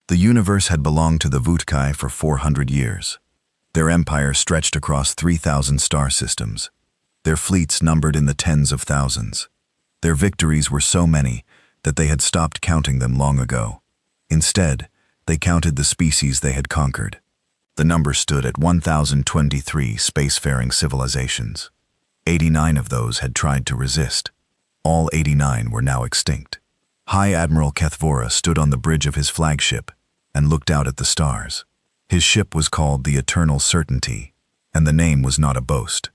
The universe had belonged to the Vutkai for 400 years. Their empire stretched across 3,000 star systems. Their fleets numbered in the tens of thousands. Their victories were so many that they had stopped counting them long ago. Instead, they counted the species they had conquered. The number stood at 1,023 spacefaring civilizations. 89 of those had tried to resist. All 89 were now extinct. High Admiral Kethvora stood on the bridge of his flagship and looked out at the stars. His ship was called the Eternal Certainty, and the name was not a boast.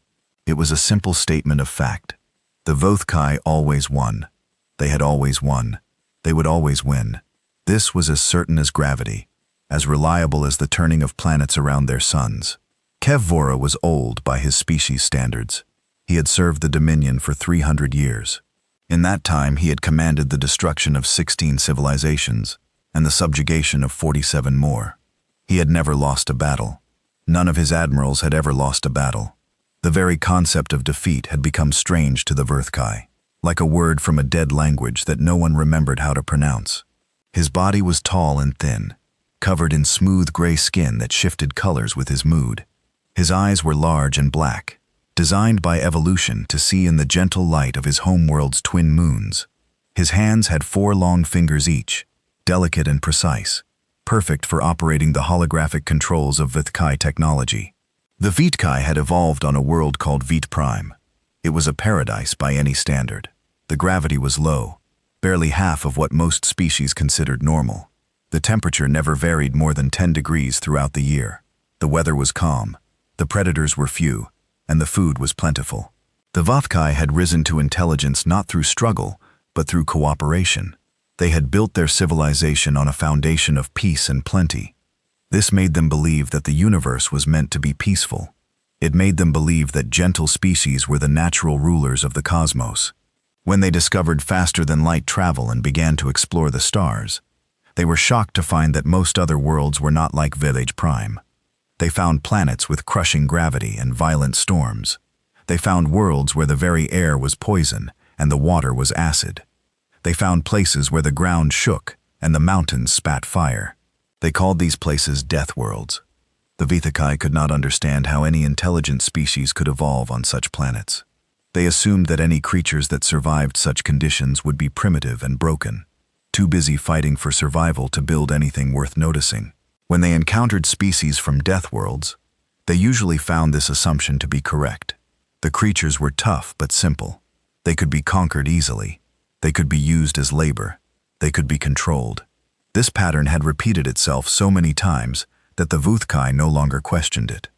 It was a simple statement of fact. The Vutkai always won. They had always won. They would always win. This was as certain as gravity, as reliable as the turning of planets around their suns. Kethvora was old by his species standards. He had served the Dominion for 300 years. In that time, he had commanded the destruction of 16 civilizations and the subjugation of 47 more. He had never lost a battle. None of his admirals had ever lost a battle. The very concept of defeat had become strange to the Vutkai, like a word from a dead language that no one remembered how to pronounce. His body was tall and thin, covered in smooth gray skin that shifted colors with his mood. His eyes were large and black, designed by evolution to see in the gentle light of his homeworld's twin moons. His hands had 4 long fingers each, delicate and precise, perfect for operating the holographic controls of Vutkai technology. The Vutkai had evolved on a world called Vit Prime. It was a paradise by any standard. The gravity was low, barely half of what most species considered normal. The temperature never varied more than 10 degrees throughout the year. The weather was calm, the predators were few, and the food was plentiful. The Vutkai had risen to intelligence not through struggle, but through cooperation. They had built their civilization on a foundation of peace and plenty. This made them believe that the universe was meant to be peaceful. It made them believe that gentle species were the natural rulers of the cosmos. When they discovered faster-than-light travel and began to explore the stars, they were shocked to find that most other worlds were not like Village Prime. They found planets with crushing gravity and violent storms. They found worlds where the very air was poison and the water was acid. They found places where the ground shook and the mountains spat fire. They called these places Deathworlds. The Vutkai could not understand how any intelligent species could evolve on such planets. They assumed that any creatures that survived such conditions would be primitive and broken, too busy fighting for survival to build anything worth noticing. When they encountered species from Deathworlds, they usually found this assumption to be correct. The creatures were tough but simple. They could be conquered easily. They could be used as labor. They could be controlled. This pattern had repeated itself so many times that the Vutkai no longer questioned it.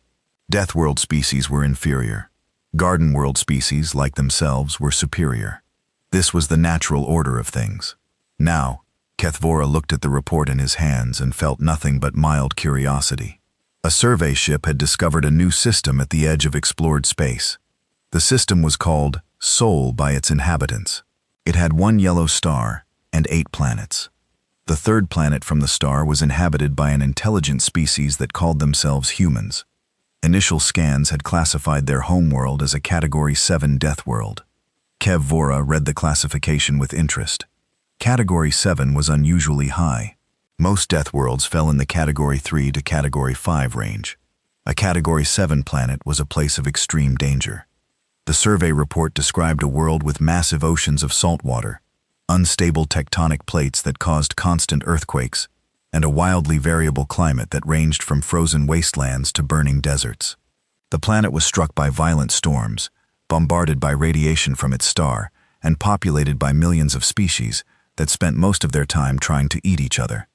Deathworld species were inferior. Garden world species, like themselves, were superior. This was the natural order of things. Now, Kethvora looked at the report in his hands and felt nothing but mild curiosity. A survey ship had discovered a new system at the edge of explored space. The system was called Sol by its inhabitants. It had 1 yellow star and 8 planets. The 3rd planet from the star was inhabited by an intelligent species that called themselves humans. Initial scans had classified their homeworld as a Category 7 death world. Kethvora read the classification with interest. Category 7 was unusually high. Most death worlds fell in the Category 3 to Category 5 range. A Category 7 planet was a place of extreme danger. The survey report described a world with massive oceans of salt water, unstable tectonic plates that caused constant earthquakes, and a wildly variable climate that ranged from frozen wastelands to burning deserts. The planet was struck by violent storms, bombarded by radiation from its star, and populated by millions of species that spent most of their time trying to eat each other.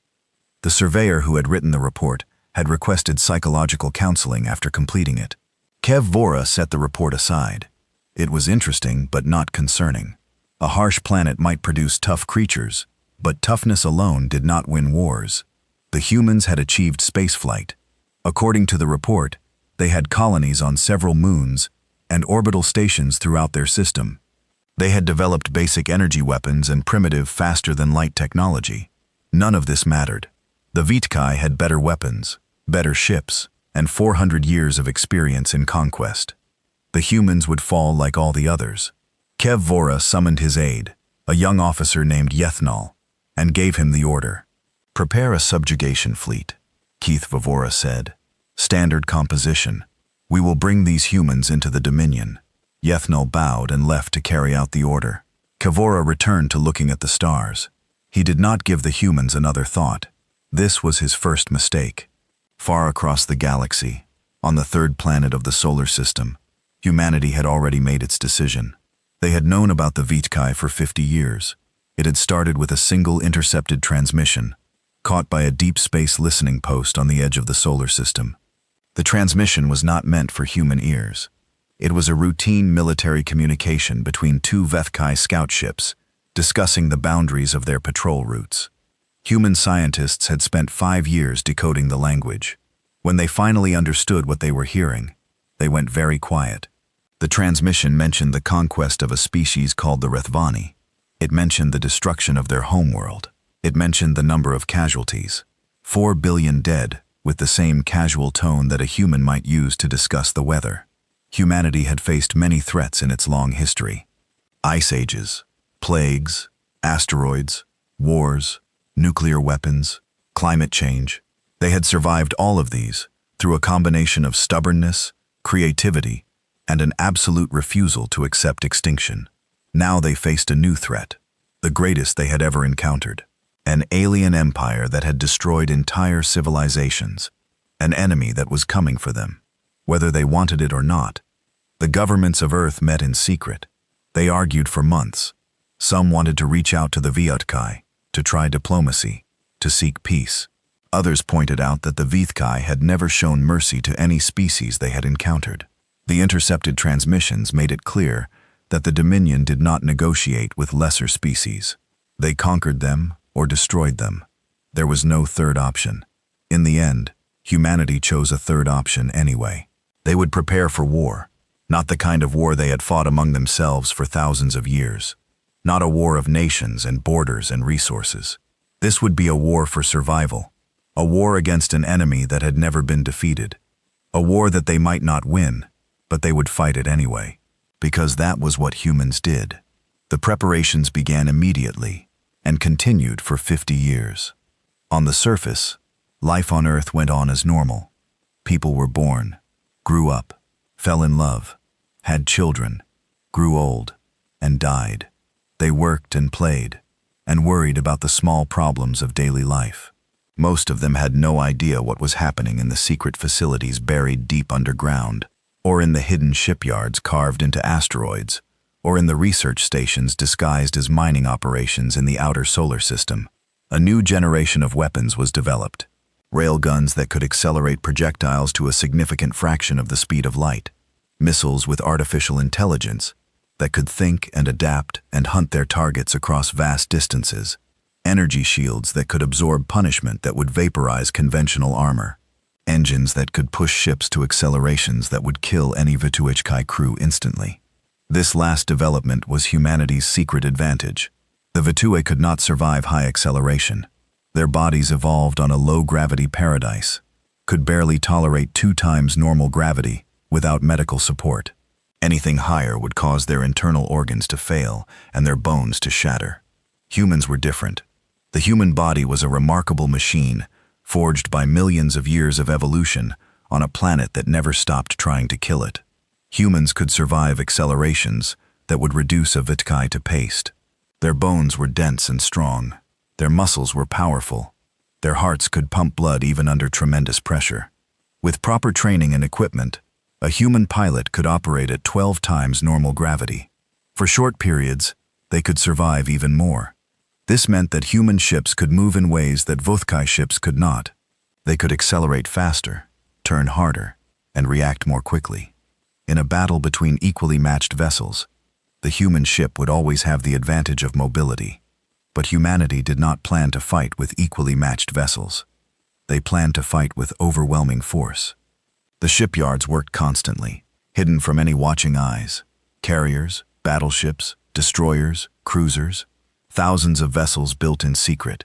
The surveyor who had written the report had requested psychological counseling after completing it. Kethvora set the report aside. It was interesting but not concerning. A harsh planet might produce tough creatures, but toughness alone did not win wars. The humans had achieved spaceflight. According to the report, they had colonies on several moons and orbital stations throughout their system. They had developed basic energy weapons and primitive faster-than-light technology. None of this mattered. The Vutkai had better weapons, better ships, and 400 years of experience in conquest. The humans would fall like all the others. Kethvora summoned his aide, a young officer named Yethnal, and gave him the order. "Prepare a subjugation fleet," Keith Vavora said. "Standard composition. We will bring these humans into the Dominion." Yethnal bowed and left to carry out the order. Kavora returned to looking at the stars. He did not give the humans another thought. This was his first mistake. Far across the galaxy, on the third planet of the solar system, humanity had already made its decision. They had known about the Vitkai for 50 years. It had started with a single intercepted transmission, caught by a deep space listening post on the edge of the solar system. The transmission was not meant for human ears. It was a routine military communication between two Vethkai scout ships, discussing the boundaries of their patrol routes. Human scientists had spent 5 years decoding the language. When they finally understood what they were hearing, they went very quiet. The transmission mentioned the conquest of a species called the Rethvani. It mentioned the destruction of their homeworld. It mentioned the number of casualties. 4 billion dead, with the same casual tone that a human might use to discuss the weather. Humanity had faced many threats in its long history. Ice ages, plagues, asteroids, wars, nuclear weapons, climate change. They had survived all of these through a combination of stubbornness, creativity, and an absolute refusal to accept extinction. Now they faced a new threat, the greatest they had ever encountered. An alien empire that had destroyed entire civilizations. An enemy that was coming for them, whether they wanted it or not. The governments of Earth met in secret. They argued for months. Some wanted to reach out to the Viatkai, to try diplomacy, to seek peace. Others pointed out that the Vithkai had never shown mercy to any species they had encountered. The intercepted transmissions made it clear that the Dominion did not negotiate with lesser species. They conquered them or destroyed them. There was no third option. In the end, humanity chose a third option anyway. They would prepare for war, not the kind of war they had fought among themselves for thousands of years. Not a war of nations and borders and resources. This would be a war for survival. A war against an enemy that had never been defeated. A war that they might not win, but they would fight it anyway. Because that was what humans did. The preparations began immediately and continued for 50 years. On the surface, life on Earth went on as normal. People were born, grew up, fell in love, had children, grew old, and died. They worked and played, and worried about the small problems of daily life. Most of them had no idea what was happening in the secret facilities buried deep underground, or in the hidden shipyards carved into asteroids, or in the research stations disguised as mining operations in the outer solar system. A new generation of weapons was developed. Railguns that could accelerate projectiles to a significant fraction of the speed of light. Missiles with artificial intelligence that could think and adapt and hunt their targets across vast distances. Energy shields that could absorb punishment that would vaporize conventional armor. Engines that could push ships to accelerations that would kill any Vituichkai crew instantly. This last development was humanity's secret advantage. The Vitue could not survive high acceleration. Their bodies evolved on a low-gravity paradise, could barely tolerate 2 times normal gravity without medical support. Anything higher would cause their internal organs to fail and their bones to shatter. Humans were different. The human body was a remarkable machine, forged by millions of years of evolution on a planet that never stopped trying to kill it. Humans could survive accelerations that would reduce a Vitkai to paste. Their bones were dense and strong. Their muscles were powerful. Their hearts could pump blood even under tremendous pressure. With proper training and equipment, a human pilot could operate at 12 times normal gravity. For short periods, they could survive even more. This meant that human ships could move in ways that Vothkai ships could not. They could accelerate faster, turn harder, and react more quickly. In a battle between equally matched vessels, the human ship would always have the advantage of mobility. But humanity did not plan to fight with equally matched vessels. They planned to fight with overwhelming force. The shipyards worked constantly, hidden from any watching eyes. Carriers, battleships, destroyers, cruisers, thousands of vessels built in secret,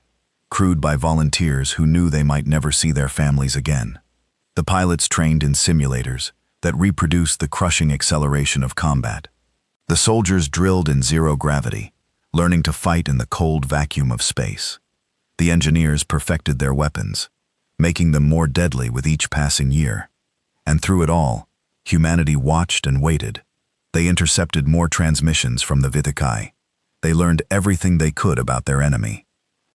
crewed by volunteers who knew they might never see their families again. The pilots trained in simulators that reproduced the crushing acceleration of combat. The soldiers drilled in zero gravity, learning to fight in the cold vacuum of space. The engineers perfected their weapons, making them more deadly with each passing year. And through it all, humanity watched and waited. They intercepted more transmissions from the Vithkai. They learned everything they could about their enemy.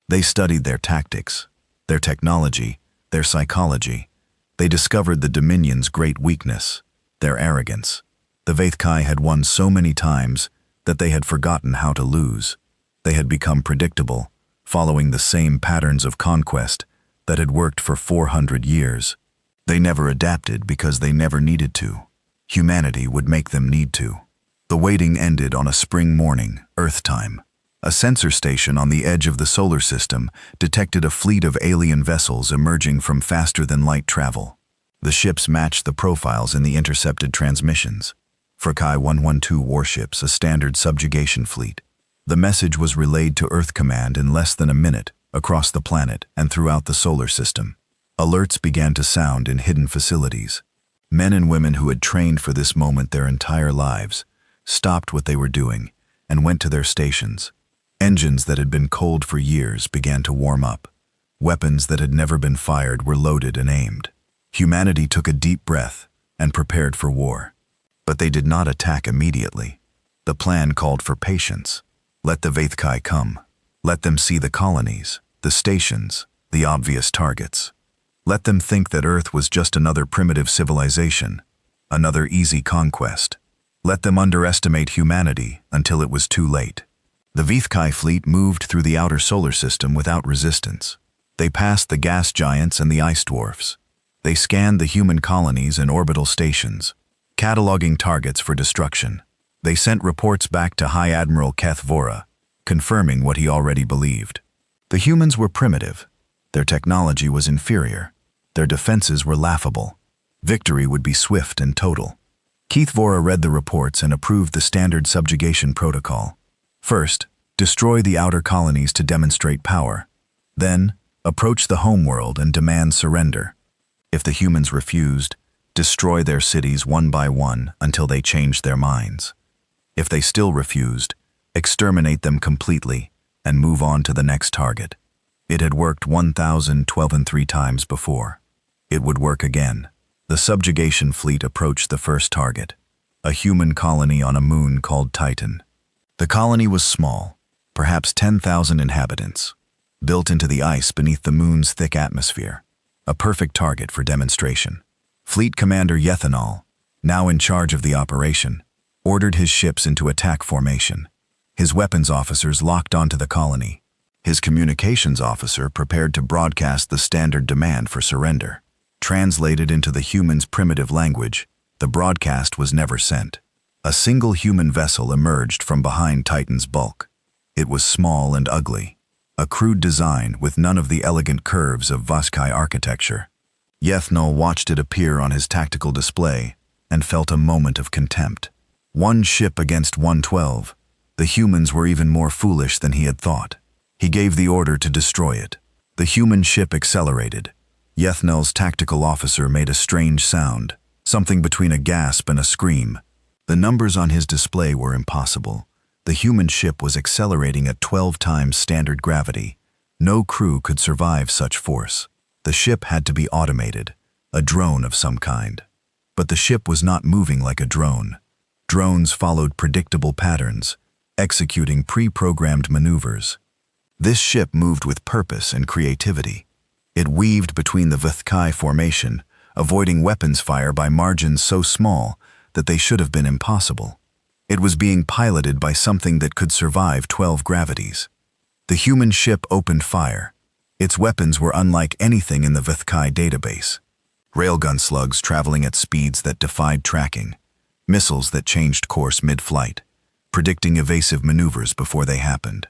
They studied their tactics, their technology, their psychology. They discovered the Dominion's great weakness, their arrogance. The Vithkai had won so many times that they had forgotten how to lose. They had become predictable, following the same patterns of conquest that had worked for 400 years. They never adapted because they never needed to. Humanity would make them need to. The waiting ended on a spring morning, Earth time. A sensor station on the edge of the solar system detected a fleet of alien vessels emerging from faster-than-light travel. The ships matched the profiles in the intercepted transmissions. HFY 112 warships, a standard subjugation fleet. The message was relayed to Earth Command in less than a minute, across the planet and throughout the solar system. Alerts began to sound in hidden facilities. Men and women who had trained for this moment their entire lives stopped what they were doing and went to their stations. Engines that had been cold for years began to warm up. Weapons that had never been fired were loaded and aimed. Humanity took a deep breath and prepared for war. But they did not attack immediately. The plan called for patience. Let the Vithkai come. Let them see the colonies, the stations, the obvious targets. Let them think that Earth was just another primitive civilization, another easy conquest. Let them underestimate humanity until it was too late. The Vithkai fleet moved through the outer solar system without resistance. They passed the gas giants and the ice dwarfs. They scanned the human colonies and orbital stations, cataloging targets for destruction. They sent reports back to High Admiral Keth Vora, confirming what he already believed. The humans were primitive. Their technology was inferior. Their defenses were laughable. Victory would be swift and total. Keth Vora read the reports and approved the standard subjugation protocol. First, destroy the outer colonies to demonstrate power. Then, approach the homeworld and demand surrender. If the humans refused, destroy their cities one by one until they changed their minds. If they still refused, exterminate them completely and move on to the next target. It had worked 1,012 times before. It would work again. The subjugation fleet approached the first target, a human colony on a moon called Titan. The colony was small, perhaps 10,000 inhabitants, built into the ice beneath the moon's thick atmosphere, a perfect target for demonstration. Fleet Commander Yethanol, now in charge of the operation, ordered his ships into attack formation. His weapons officers locked onto the colony. His communications officer prepared to broadcast the standard demand for surrender. Translated into the humans' primitive language, the broadcast was never sent. A single human vessel emerged from behind Titan's bulk. It was small and ugly, a crude design with none of the elegant curves of Vithkai architecture. Yethanol watched it appear on his tactical display and felt a moment of contempt. One ship against 112. The humans were even more foolish than he had thought. He gave the order to destroy it. The human ship accelerated. Yethanol's tactical officer made a strange sound, something between a gasp and a scream. The numbers on his display were impossible. The human ship was accelerating at 12 times standard gravity. No crew could survive such force. The ship had to be automated, a drone of some kind. But the ship was not moving like a drone. Drones followed predictable patterns, executing pre-programmed maneuvers. This ship moved with purpose and creativity. It weaved between the Vithkai formation, avoiding weapons fire by margins so small that they should have been impossible. It was being piloted by something that could survive 12 gravities. The human ship opened fire. Its weapons were unlike anything in the Vithkai database. Railgun slugs traveling at speeds that defied tracking. Missiles that changed course mid-flight, predicting evasive maneuvers before they happened.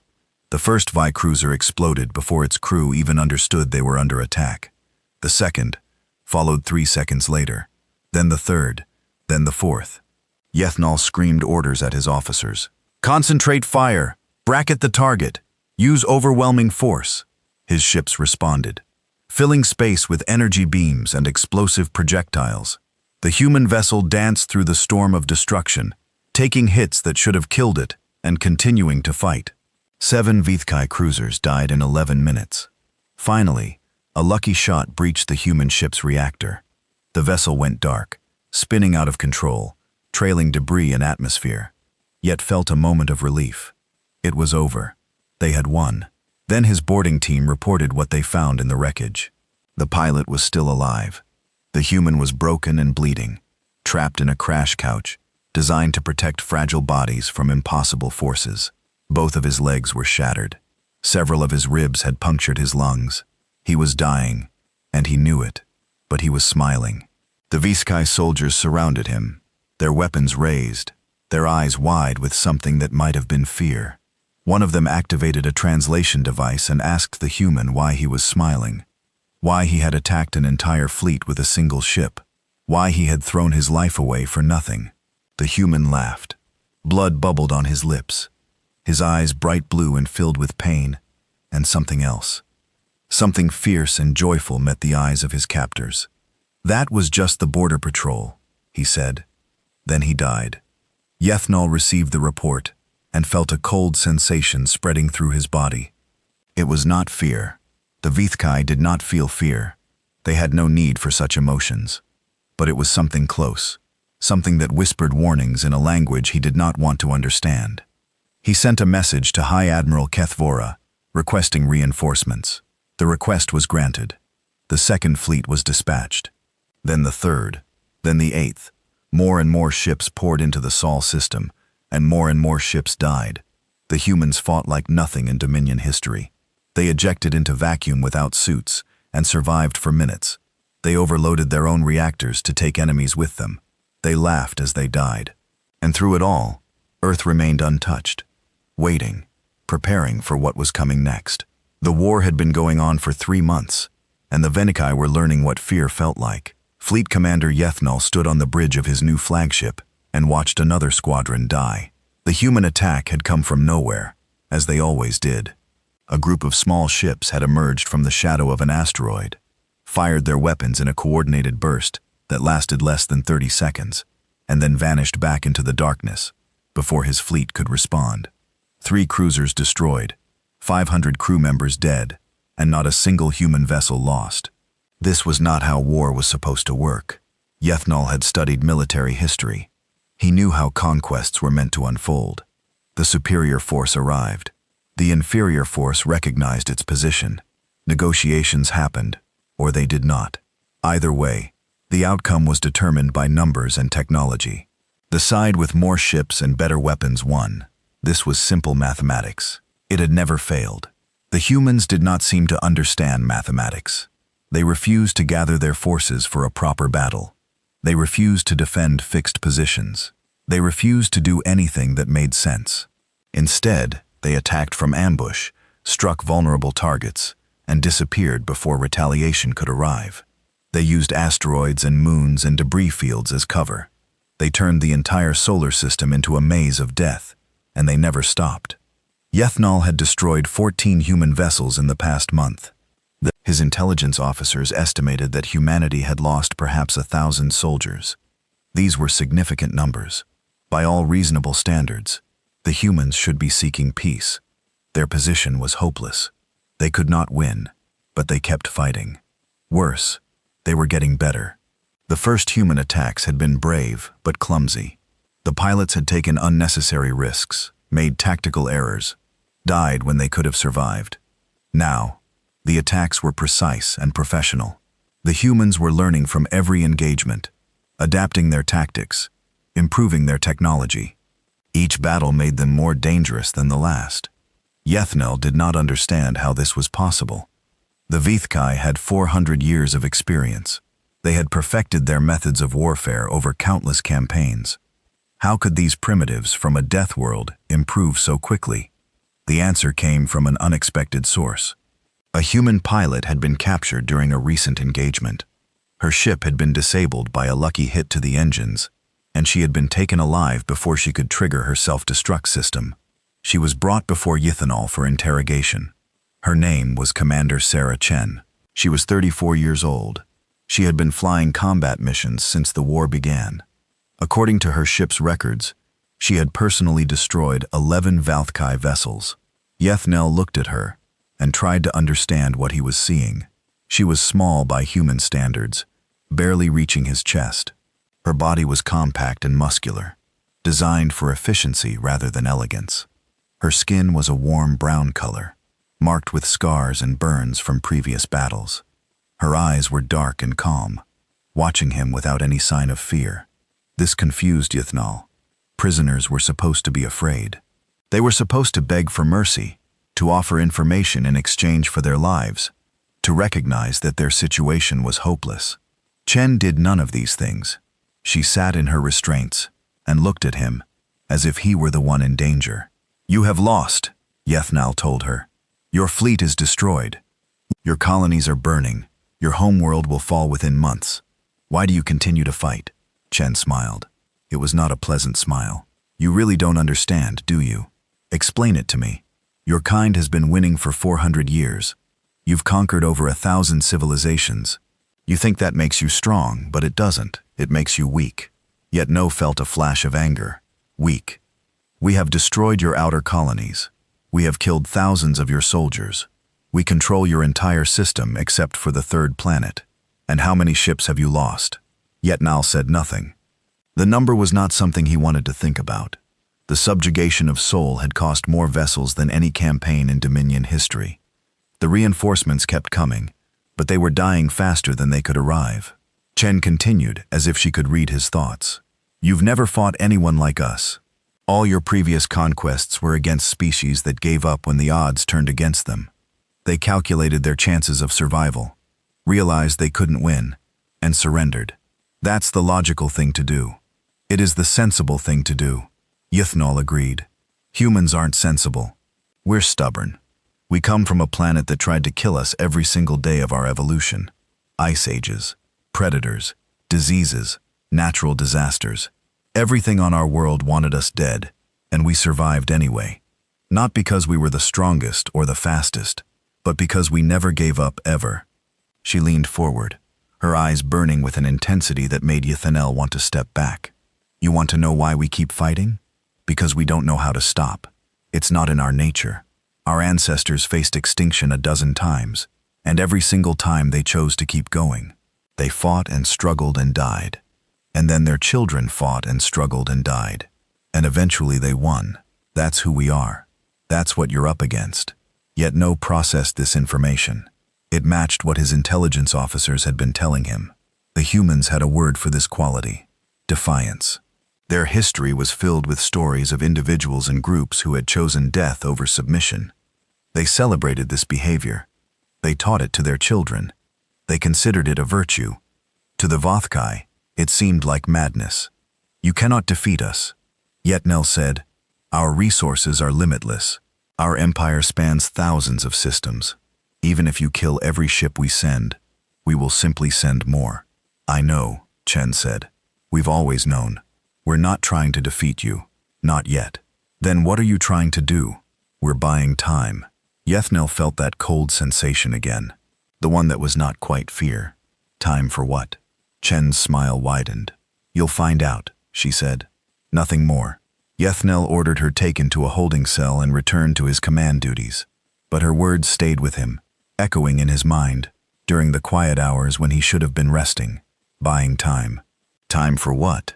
The first Vi cruiser exploded before its crew even understood they were under attack. The second followed 3 seconds later, then the third, then the fourth. Yethanol screamed orders at his officers. Concentrate fire! Bracket the target! Use overwhelming force! His ships responded, filling space with energy beams and explosive projectiles. The human vessel danced through the storm of destruction, taking hits that should have killed it and continuing to fight. 7 Vithkai cruisers died in 11 minutes. Finally, a lucky shot breached the human ship's reactor. The vessel went dark, spinning out of control, trailing debris and atmosphere. Yet felt a moment of relief. It was over. They had won. Then his boarding team reported what they found in the wreckage. The pilot was still alive. The human was broken and bleeding, trapped in a crash couch, designed to protect fragile bodies from impossible forces. Both of his legs were shattered. Several of his ribs had punctured his lungs. He was dying, and he knew it, but he was smiling. The HFY soldiers surrounded him, their weapons raised, their eyes wide with something that might have been fear. One of them activated a translation device and asked the human why he was smiling, why he had attacked an entire fleet with a single ship, why he had thrown his life away for nothing. The human laughed. Blood bubbled on his lips, his eyes bright blue and filled with pain, and something else. Something fierce and joyful met the eyes of his captors. "That was just the border patrol," he said. Then he died. Yethnal received the report and felt a cold sensation spreading through his body. It was not fear. The HFY did not feel fear. They had no need for such emotions. But it was something close, something that whispered warnings in a language he did not want to understand. He sent a message to High Admiral Kethvora, requesting reinforcements. The request was granted. The second fleet was dispatched. Then the third, then the eighth. More and more ships poured into the Sol system, and more ships died. The humans fought like nothing in Dominion history. They ejected into vacuum without suits and survived for minutes. They overloaded their own reactors to take enemies with them. They laughed as they died. And through it all, Earth remained untouched, waiting, preparing for what was coming next. The war had been going on for 3 months, and the HFY were learning what fear felt like. Fleet Commander Yethnal stood on the bridge of his new flagship and watched another squadron die. The human attack had come from nowhere, as they always did. A group of small ships had emerged from the shadow of an asteroid, fired their weapons in a coordinated burst that lasted less than 30 seconds, and then vanished back into the darkness before his fleet could respond. 3 cruisers destroyed, 500 crew members dead, and not a single human vessel lost. This was not how war was supposed to work. Yethnal had studied military history. He knew how conquests were meant to unfold. The superior force arrived. The inferior force recognized its position. Negotiations happened, or they did not. Either way, the outcome was determined by numbers and technology. The side with more ships and better weapons won. This was simple mathematics. It had never failed. The humans did not seem to understand mathematics. They refused to gather their forces for a proper battle. They refused to defend fixed positions. They refused to do anything that made sense. Instead, they attacked from ambush, struck vulnerable targets, and disappeared before retaliation could arrive. They used asteroids and moons and debris fields as cover. They turned the entire solar system into a maze of death, and they never stopped. Yethnal had destroyed 14 human vessels in the past month. His intelligence officers estimated that humanity had lost perhaps 1,000 soldiers. These were significant numbers. By all reasonable standards, the humans should be seeking peace. Their position was hopeless. They could not win, but they kept fighting. Worse, they were getting better. The first human attacks had been brave but clumsy. The pilots had taken unnecessary risks, made tactical errors, died when they could have survived. Now, the attacks were precise and professional. The humans were learning from every engagement, adapting their tactics, improving their technology. Each battle made them more dangerous than the last. Yethnal did not understand how this was possible. The HFY had 400 years of experience. They had perfected their methods of warfare over countless campaigns. How could these primitives from a death world improve so quickly? The answer came from an unexpected source. A human pilot had been captured during a recent engagement. Her ship had been disabled by a lucky hit to the engines, and she had been taken alive before she could trigger her self-destruct system. She was brought before Yethnal for interrogation. Her name was Commander Sarah Chen. She was 34 years old. She had been flying combat missions since the war began. According to her ship's records, she had personally destroyed 11 HFY vessels. Yethnal looked at her, and tried to understand what he was seeing. She was small by human standards, barely reaching his chest. Her body was compact and muscular, designed for efficiency rather than elegance. Her skin was a warm brown color, marked with scars and burns from previous battles. Her eyes were dark and calm, watching him without any sign of fear. This confused Yithnal. Prisoners were supposed to be afraid. They were supposed to beg for mercy, to offer information in exchange for their lives, to recognize that their situation was hopeless. Chen did none of these things. She sat in her restraints and looked at him as if he were the one in danger. "You have lost," Yithnal told her. "Your fleet is destroyed. Your colonies are burning. Your homeworld will fall within months. Why do you continue to fight?" Chen smiled. It was not a pleasant smile. "You really don't understand, do you? Explain it to me. Your kind has been winning for 400 years. You've conquered over 1,000 civilizations. You think that makes you strong, but it doesn't. It makes you weak." Yet No felt a flash of anger. "Weak. We have destroyed your outer colonies. We have killed thousands of your soldiers. We control your entire system except for the third planet. And how many ships have you lost?" Yithnal said nothing. The number was not something he wanted to think about. The subjugation of Seoul had cost more vessels than any campaign in Dominion history. The reinforcements kept coming, but they were dying faster than they could arrive. Chen continued, as if she could read his thoughts. "You've never fought anyone like us. All your previous conquests were against species that gave up when the odds turned against them. They calculated their chances of survival, realized they couldn't win, and surrendered. That's the logical thing to do. It is the sensible thing to do." Yithnal agreed. "Humans aren't sensible. We're stubborn. We come from a planet that tried to kill us every single day of our evolution. Ice ages, predators, diseases, natural disasters. Everything on our world wanted us dead, and we survived anyway. Not because we were the strongest or the fastest, but because we never gave up ever." She leaned forward, her eyes burning with an intensity that made Yithnal want to step back. "You want to know why we keep fighting? Because we don't know how to stop. It's not in our nature. Our ancestors faced extinction a dozen times, and every single time they chose to keep going. They fought and struggled and died. And then their children fought and struggled and died. And eventually they won. That's who we are. That's what you're up against." Yet No processed this information. It matched what his intelligence officers had been telling him. The humans had a word for this quality: defiance. Their history was filled with stories of individuals and groups who had chosen death over submission. They celebrated this behavior. They taught it to their children. They considered it a virtue. To the Vothkai, it seemed like madness. "You cannot defeat us." Yithnal said, "Our resources are limitless. Our empire spans thousands of systems. Even if you kill every ship we send, we will simply send more." "I know," Chen said. "We've always known. We're not trying to defeat you. Not yet." "Then what are you trying to do?" "We're buying time." Yithnal felt that cold sensation again, the one that was not quite fear. "Time for what?" Chen's smile widened. "You'll find out," she said. Nothing more. Yithnal ordered her taken to a holding cell and returned to his command duties. But her words stayed with him, echoing in his mind, during the quiet hours when he should have been resting. Buying time. Time for what?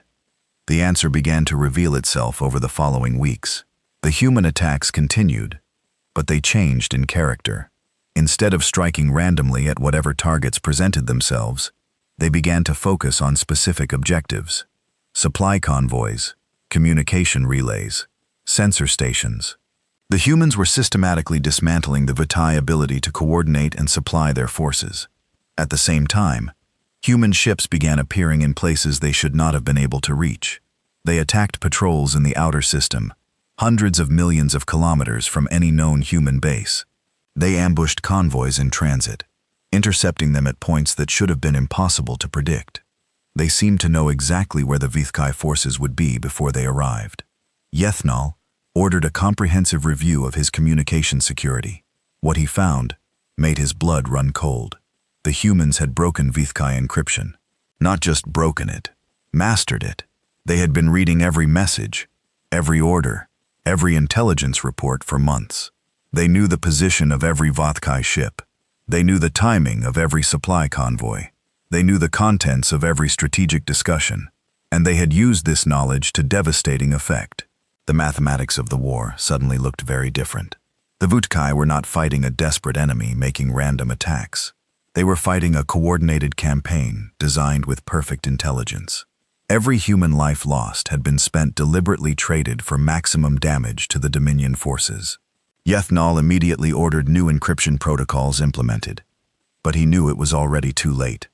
The answer began to reveal itself over the following weeks. The human attacks continued, but they changed in character. Instead of striking randomly at whatever targets presented themselves, they began to focus on specific objectives. Supply convoys, communication relays, sensor stations. The humans were systematically dismantling the Vitae ability to coordinate and supply their forces. At the same time, human ships began appearing in places they should not have been able to reach. They attacked patrols in the outer system, hundreds of millions of kilometers from any known human base. They ambushed convoys in transit, intercepting them at points that should have been impossible to predict. They seemed to know exactly where the Vithkai forces would be before they arrived. Yithnal ordered a comprehensive review of his communication security. What he found made his blood run cold. The humans had broken Vithkai encryption. Not just broken it, mastered it. They had been reading every message, every order, every intelligence report for months. They knew the position of every Vothkai ship. They knew the timing of every supply convoy. They knew the contents of every strategic discussion. And they had used this knowledge to devastating effect. The mathematics of the war suddenly looked very different. The Vothkai were not fighting a desperate enemy making random attacks. They were fighting a coordinated campaign designed with perfect intelligence. Every human life lost had been spent deliberately traded for maximum damage to the Dominion forces. Yethnal immediately ordered new encryption protocols implemented. But he knew it was already too late.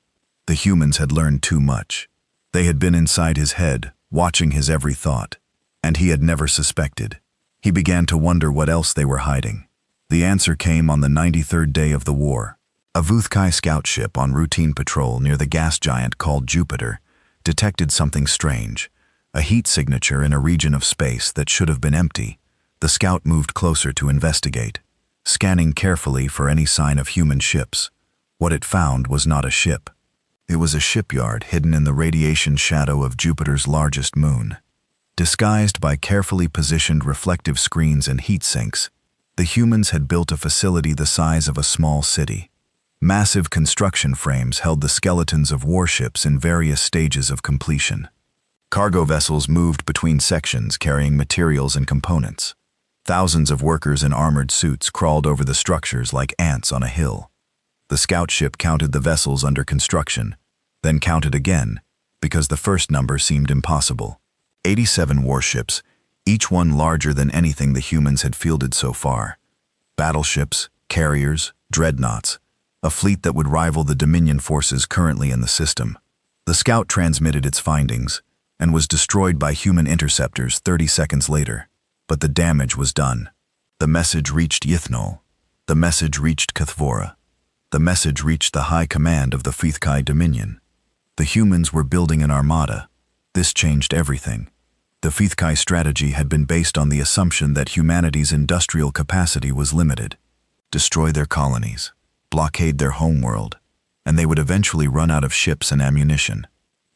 The humans had learned too much. They had been inside his head, watching his every thought, and he had never suspected. He began to wonder what else they were hiding. The answer came on the 93rd day of the war. A Vothkai scout ship on routine patrol near the gas giant called Jupiter detected something strange, a heat signature in a region of space that should have been empty. The scout moved closer to investigate, scanning carefully for any sign of human ships. What it found was not a ship. It was a shipyard hidden in the radiation shadow of Jupiter's largest moon. Disguised by carefully positioned reflective screens and heat sinks, the humans had built a facility the size of a small city. Massive construction frames held the skeletons of warships in various stages of completion. Cargo vessels moved between sections carrying materials and components. Thousands of workers in armored suits crawled over the structures like ants on a hill. The scout ship counted the vessels under construction, then counted again, because the first number seemed impossible. 87 warships, each one larger than anything the humans had fielded so far. Battleships, carriers, dreadnoughts, a fleet that would rival the Dominion forces currently in the system. The scout transmitted its findings and was destroyed by human interceptors 30 seconds later. But the damage was done. The message reached Yethnal. The message reached Kethvora. The message reached the high command of the Vothkai Dominion. The humans were building an armada. This changed everything. The Vothkai strategy had been based on the assumption that humanity's industrial capacity was limited. Destroy their colonies, blockade their homeworld, and they would eventually run out of ships and ammunition.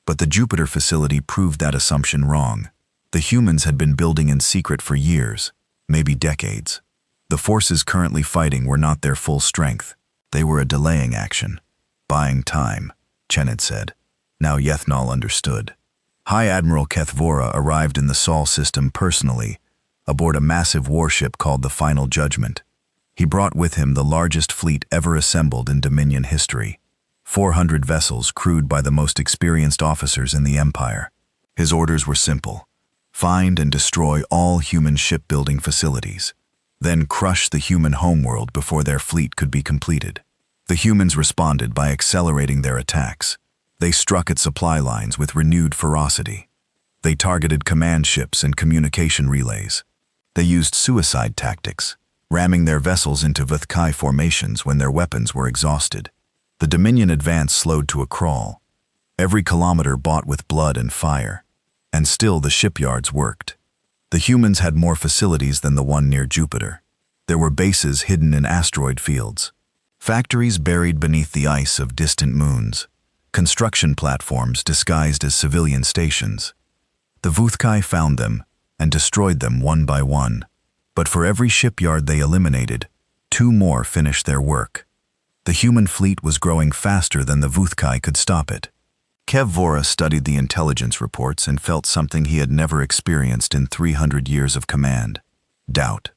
But the Jupiter facility proved that assumption wrong. The humans had been building in secret for years, maybe decades. The forces currently fighting were not their full strength. They were a delaying action. Buying time, Chen had said. Now Yethnal understood. High Admiral Kethvora arrived in the Sol system personally, aboard a massive warship called the Final Judgment. He brought with him the largest fleet ever assembled in Dominion history. 400 vessels crewed by the most experienced officers in the Empire. His orders were simple. Find and destroy all human shipbuilding facilities. Then crush the human homeworld before their fleet could be completed. The humans responded by accelerating their attacks. They struck at supply lines with renewed ferocity. They targeted command ships and communication relays. They used suicide tactics, ramming their vessels into Vothkai formations when their weapons were exhausted. The Dominion advance slowed to a crawl. Every kilometer bought with blood and fire. And still the shipyards worked. The humans had more facilities than the one near Jupiter. There were bases hidden in asteroid fields, factories buried beneath the ice of distant moons, construction platforms disguised as civilian stations. The Vothkai found them and destroyed them one by one. But for every shipyard they eliminated, 2 more finished their work. The human fleet was growing faster than the Vothkai could stop it. Kethvora studied the intelligence reports and felt something he had never experienced in 300 years of command. Doubt.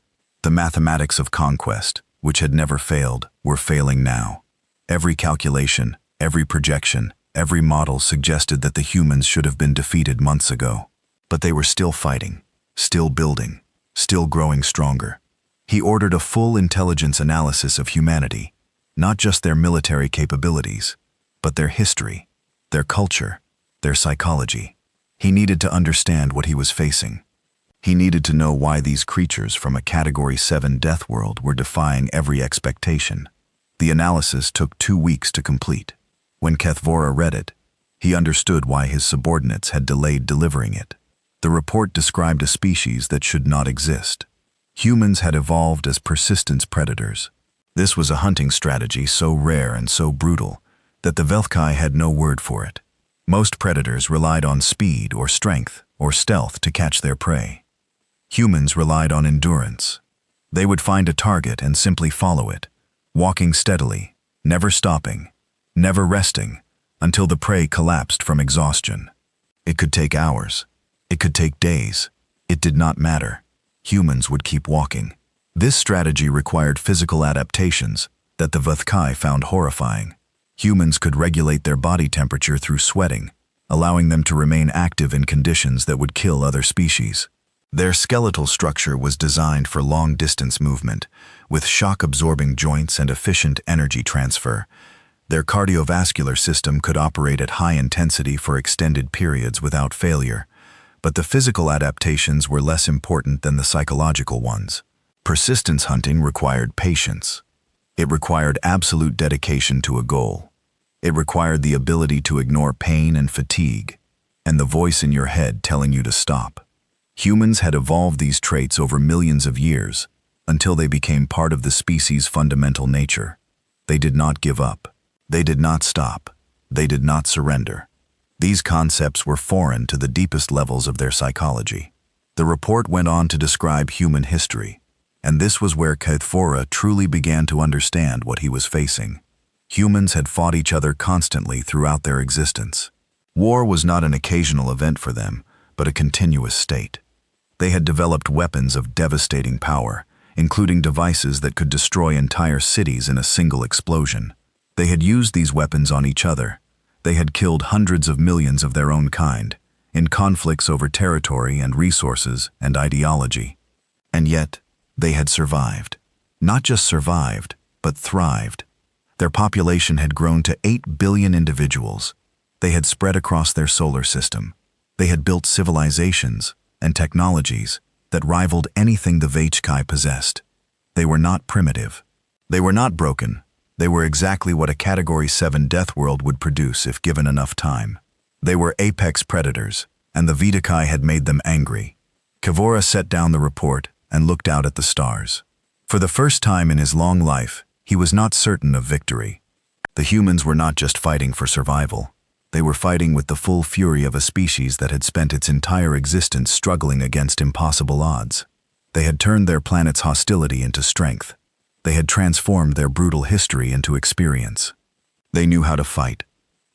The mathematics of conquest, which had never failed, were failing now. Every calculation, every projection, every model suggested that the humans should have been defeated months ago. But they were still fighting, still building, still growing stronger. He ordered a full intelligence analysis of humanity, not just their military capabilities, but their history, their culture, their psychology. He needed to understand what he was facing. He needed to know why these creatures from a Category 7 death world were defying every expectation. The analysis took 2 weeks to complete. When Kethvora read it, he understood why his subordinates had delayed delivering it. The report described a species that should not exist. Humans had evolved as persistence predators. This was a hunting strategy so rare and so brutal that the Vothkai had no word for it. Most predators relied on speed or strength or stealth to catch their prey. Humans relied on endurance. They would find a target and simply follow it, walking steadily, never stopping, never resting, until the prey collapsed from exhaustion. It could take hours. It could take days. It did not matter. Humans would keep walking. This strategy required physical adaptations that the Vuthkai found horrifying. Humans could regulate their body temperature through sweating, allowing them to remain active in conditions that would kill other species. Their skeletal structure was designed for long-distance movement, with shock-absorbing joints and efficient energy transfer. Their cardiovascular system could operate at high intensity for extended periods without failure, but the physical adaptations were less important than the psychological ones. Persistence hunting required patience. It required absolute dedication to a goal. It required the ability to ignore pain and fatigue, and the voice in your head telling you to stop. Humans had evolved these traits over millions of years, until they became part of the species' fundamental nature. They did not give up. They did not stop. They did not surrender. These concepts were foreign to the deepest levels of their psychology. The report went on to describe human history, and this was where Kethvora truly began to understand what he was facing. Humans had fought each other constantly throughout their existence. War was not an occasional event for them, but a continuous state. They had developed weapons of devastating power, including devices that could destroy entire cities in a single explosion. They had used these weapons on each other. They had killed hundreds of millions of their own kind, in conflicts over territory and resources and ideology. And yet, they had survived. Not just survived, but thrived. Their population had grown to 8 billion individuals. They had spread across their solar system. They had built civilizations and technologies that rivaled anything the Vuthkai possessed. They were not primitive. They were not broken. They were exactly what a Category 7 death world would produce if given enough time. They were apex predators, and the Vuthkai had made them angry. Kethvora set down the report and looked out at the stars. For the first time in his long life, he was not certain of victory. The humans were not just fighting for survival. They were fighting with the full fury of a species that had spent its entire existence struggling against impossible odds. They had turned their planet's hostility into strength. They had transformed their brutal history into experience. They knew how to fight.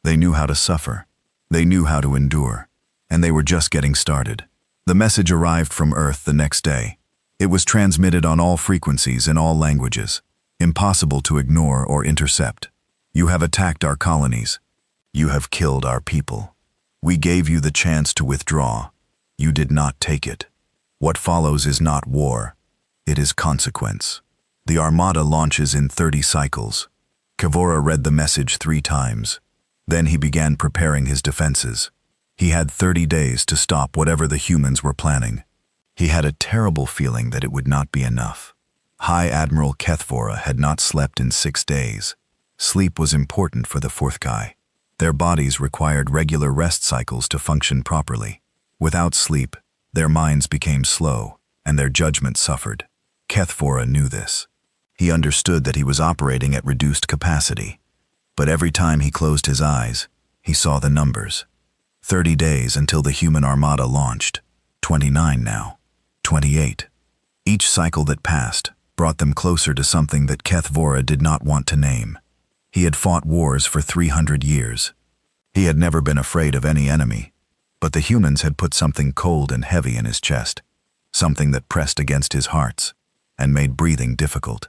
They knew how to suffer. They knew how to endure. And they were just getting started. The message arrived from Earth the next day. It was transmitted on all frequencies in all languages. Impossible to ignore or intercept. You have attacked our colonies. You have killed our people. We gave you the chance to withdraw. You did not take it. What follows is not war. It is consequence. The Armada launches in 30 cycles. Kethvora read the message 3 times. Then he began preparing his defenses. He had 30 days to stop whatever the humans were planning. He had a terrible feeling that it would not be enough. High Admiral Kethvora had not slept in 6 days. Sleep was important for the Vuthkai. Their bodies required regular rest cycles to function properly. Without sleep, their minds became slow, and their judgment suffered. Kethvora knew this. He understood that he was operating at reduced capacity. But every time he closed his eyes, he saw the numbers. 30 days until the human armada launched. 29 now. 28. Each cycle that passed brought them closer to something that Kethvora did not want to name. He had fought wars for 300 years. He had never been afraid of any enemy. But the humans had put something cold and heavy in his chest. Something that pressed against his hearts and made breathing difficult.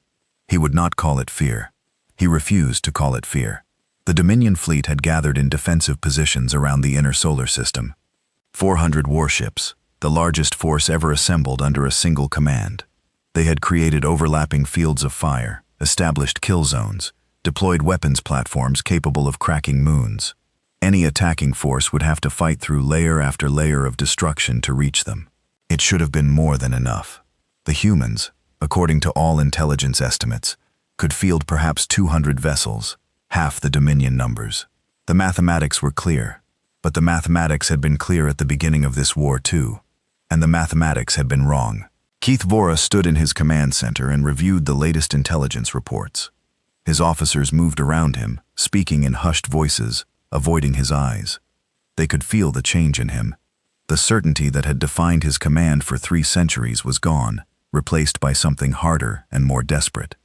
He would not call it fear. He refused to call it fear. The Dominion fleet had gathered in defensive positions around the inner solar system. 400 warships, the largest force ever assembled under a single command. They had created overlapping fields of fire, established kill zones, deployed weapons platforms capable of cracking moons. Any attacking force would have to fight through layer after layer of destruction to reach them. It should have been more than enough. The humans, according to all intelligence estimates, could field perhaps 200 vessels, half the Dominion numbers. The mathematics were clear, but the mathematics had been clear at the beginning of this war too, and the mathematics had been wrong. Kethvora stood in his command center and reviewed the latest intelligence reports. His officers moved around him, speaking in hushed voices, avoiding his eyes. They could feel the change in him. The certainty that had defined his command for 3 centuries was gone. replaced by something harder and more desperate.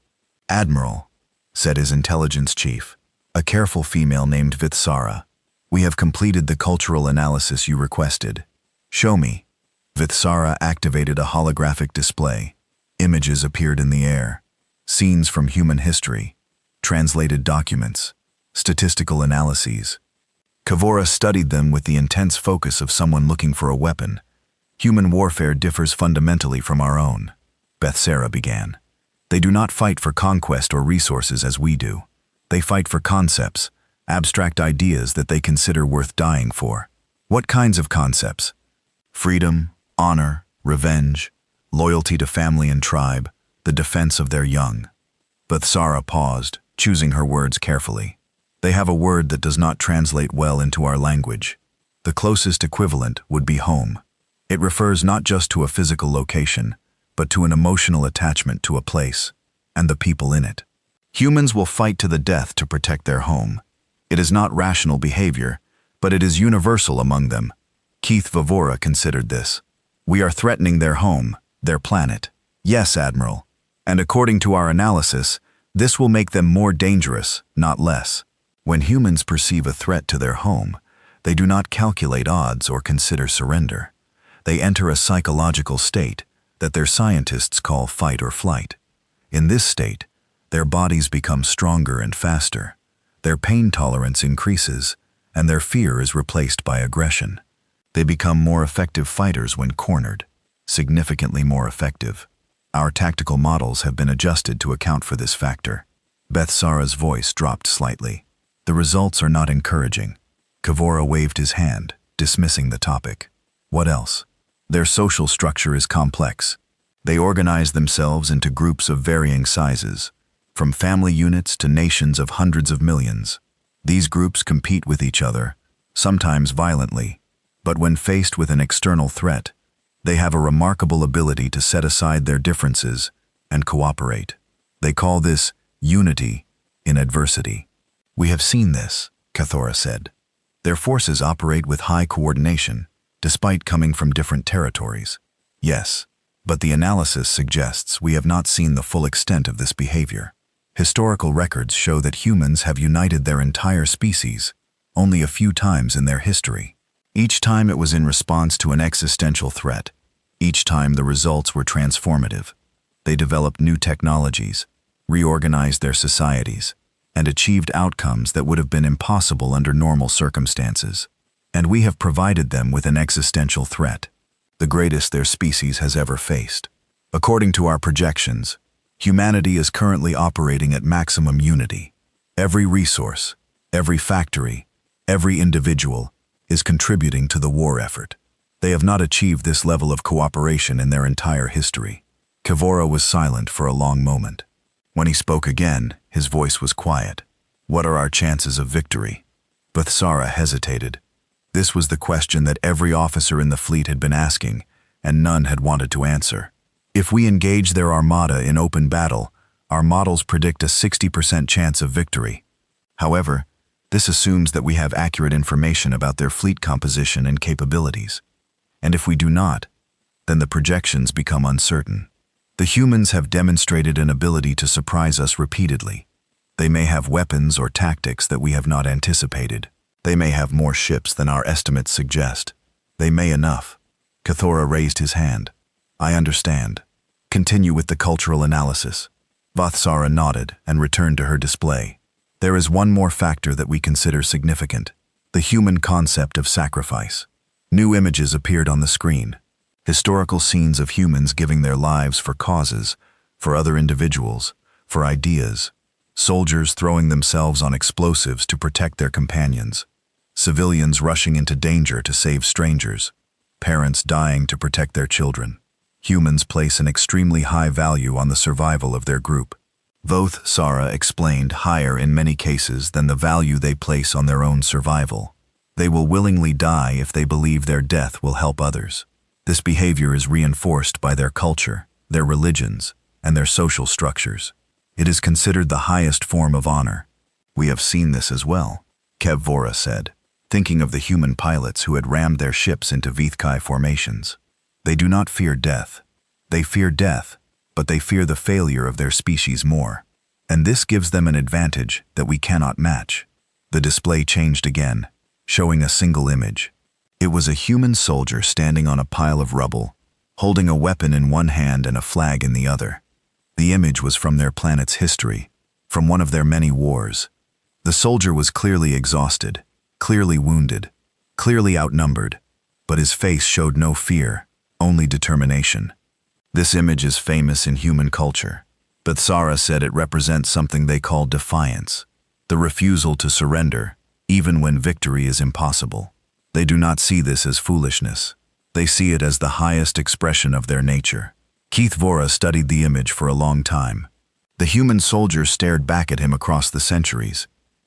"Admiral," said his intelligence chief, a careful female named Vithsara, "we have completed the cultural analysis you requested. Show me." Vithsara activated a holographic display. Images appeared in the air. Scenes from human history, translated documents, statistical analyses. Kavora studied them with the intense focus of someone looking for a weapon. "Human warfare differs fundamentally from our own," Vithsara began. "They do not fight for conquest or resources as we do. They fight for concepts, abstract ideas that they consider worth dying for." "What kinds of concepts?" "Freedom, honor, revenge, loyalty to family and tribe, the defense of their young." Vithsara paused, choosing her words carefully. "They have a word that does not translate well into our language. The closest equivalent would be home. It refers not just to a physical location, but to an emotional attachment to a place, and the people in it. Humans will fight to the death to protect their home. It is not rational behavior, but it is universal among them. Keith Vavora considered this. We are threatening their home, their planet. Yes, Admiral. And according to our analysis, this will make them more dangerous, not less. When humans perceive a threat to their home, they do not calculate odds or consider surrender. They enter a psychological state that their scientists call fight or flight. In this state, their bodies become stronger and faster. Their pain tolerance increases, and their fear is replaced by aggression. They become more effective fighters when cornered, significantly more effective. Our tactical models have been adjusted to account for this factor. Vithsara's voice dropped slightly. The results are not encouraging. Kavora waved his hand, dismissing the topic. What else? Their social structure is complex. They organize themselves into groups of varying sizes, from family units to nations of hundreds of millions. These groups compete with each other, sometimes violently, but when faced with an external threat, they have a remarkable ability to set aside their differences and cooperate. They call this unity in adversity. We have seen this, Kathora said. Their forces operate with high coordination, despite coming from different territories. Yes, but the analysis suggests we have not seen the full extent of this behavior. Historical records show that humans have united their entire species only a few times in their history. Each time it was in response to an existential threat. Each time the results were transformative. They developed new technologies, reorganized their societies, and achieved outcomes that would have been impossible under normal circumstances. And we have provided them with an existential threat, the greatest their species has ever faced. According to our projections, humanity is currently operating at maximum unity. Every resource, every factory, every individual is contributing to the war effort. They have not achieved this level of cooperation in their entire history. Kavora was silent for a long moment. When he spoke again, his voice was quiet. What are our chances of victory? Vithsara hesitated. This was the question that every officer in the fleet had been asking, and none had wanted to answer. If we engage their armada in open battle, our models predict a 60% chance of victory. However, this assumes that we have accurate information about their fleet composition and capabilities. And if we do not, then the projections become uncertain. The humans have demonstrated an ability to surprise us repeatedly. They may have weapons or tactics that we have not anticipated. They may have more ships than our estimates suggest. They may enough. Kathora raised his hand. I understand. Continue with the cultural analysis. Vithsara nodded and returned to her display. There is one more factor that we consider significant, the human concept of sacrifice. New images appeared on the screen. Historical scenes of humans giving their lives for causes, for other individuals, for ideas. Soldiers throwing themselves on explosives to protect their companions. Civilians rushing into danger to save strangers. Parents dying to protect their children. Humans place an extremely high value on the survival of their group. Vithsara explained higher in many cases than the value they place on their own survival. They will willingly die if they believe their death will help others. This behavior is reinforced by their culture, their religions, and their social structures. It is considered the highest form of honor. We have seen this as well, Kevvora said, thinking of the human pilots who had rammed their ships into Vithkai formations. They do not fear death. They fear death, but they fear the failure of their species more. And this gives them an advantage that we cannot match. The display changed again, showing a single image. It was a human soldier standing on a pile of rubble, holding a weapon in one hand and a flag in the other. The image was from their planet's history, from one of their many wars. The soldier was clearly exhausted, clearly wounded, clearly outnumbered, but his face showed no fear, only determination. This image is famous in human culture. Bethsara said it represents something they call defiance, the refusal to surrender, even when victory is impossible. They do not see this as foolishness. They see it as the highest expression of their nature. Keith Vora studied the image for a long time. The human soldier stared back at him across the centuries,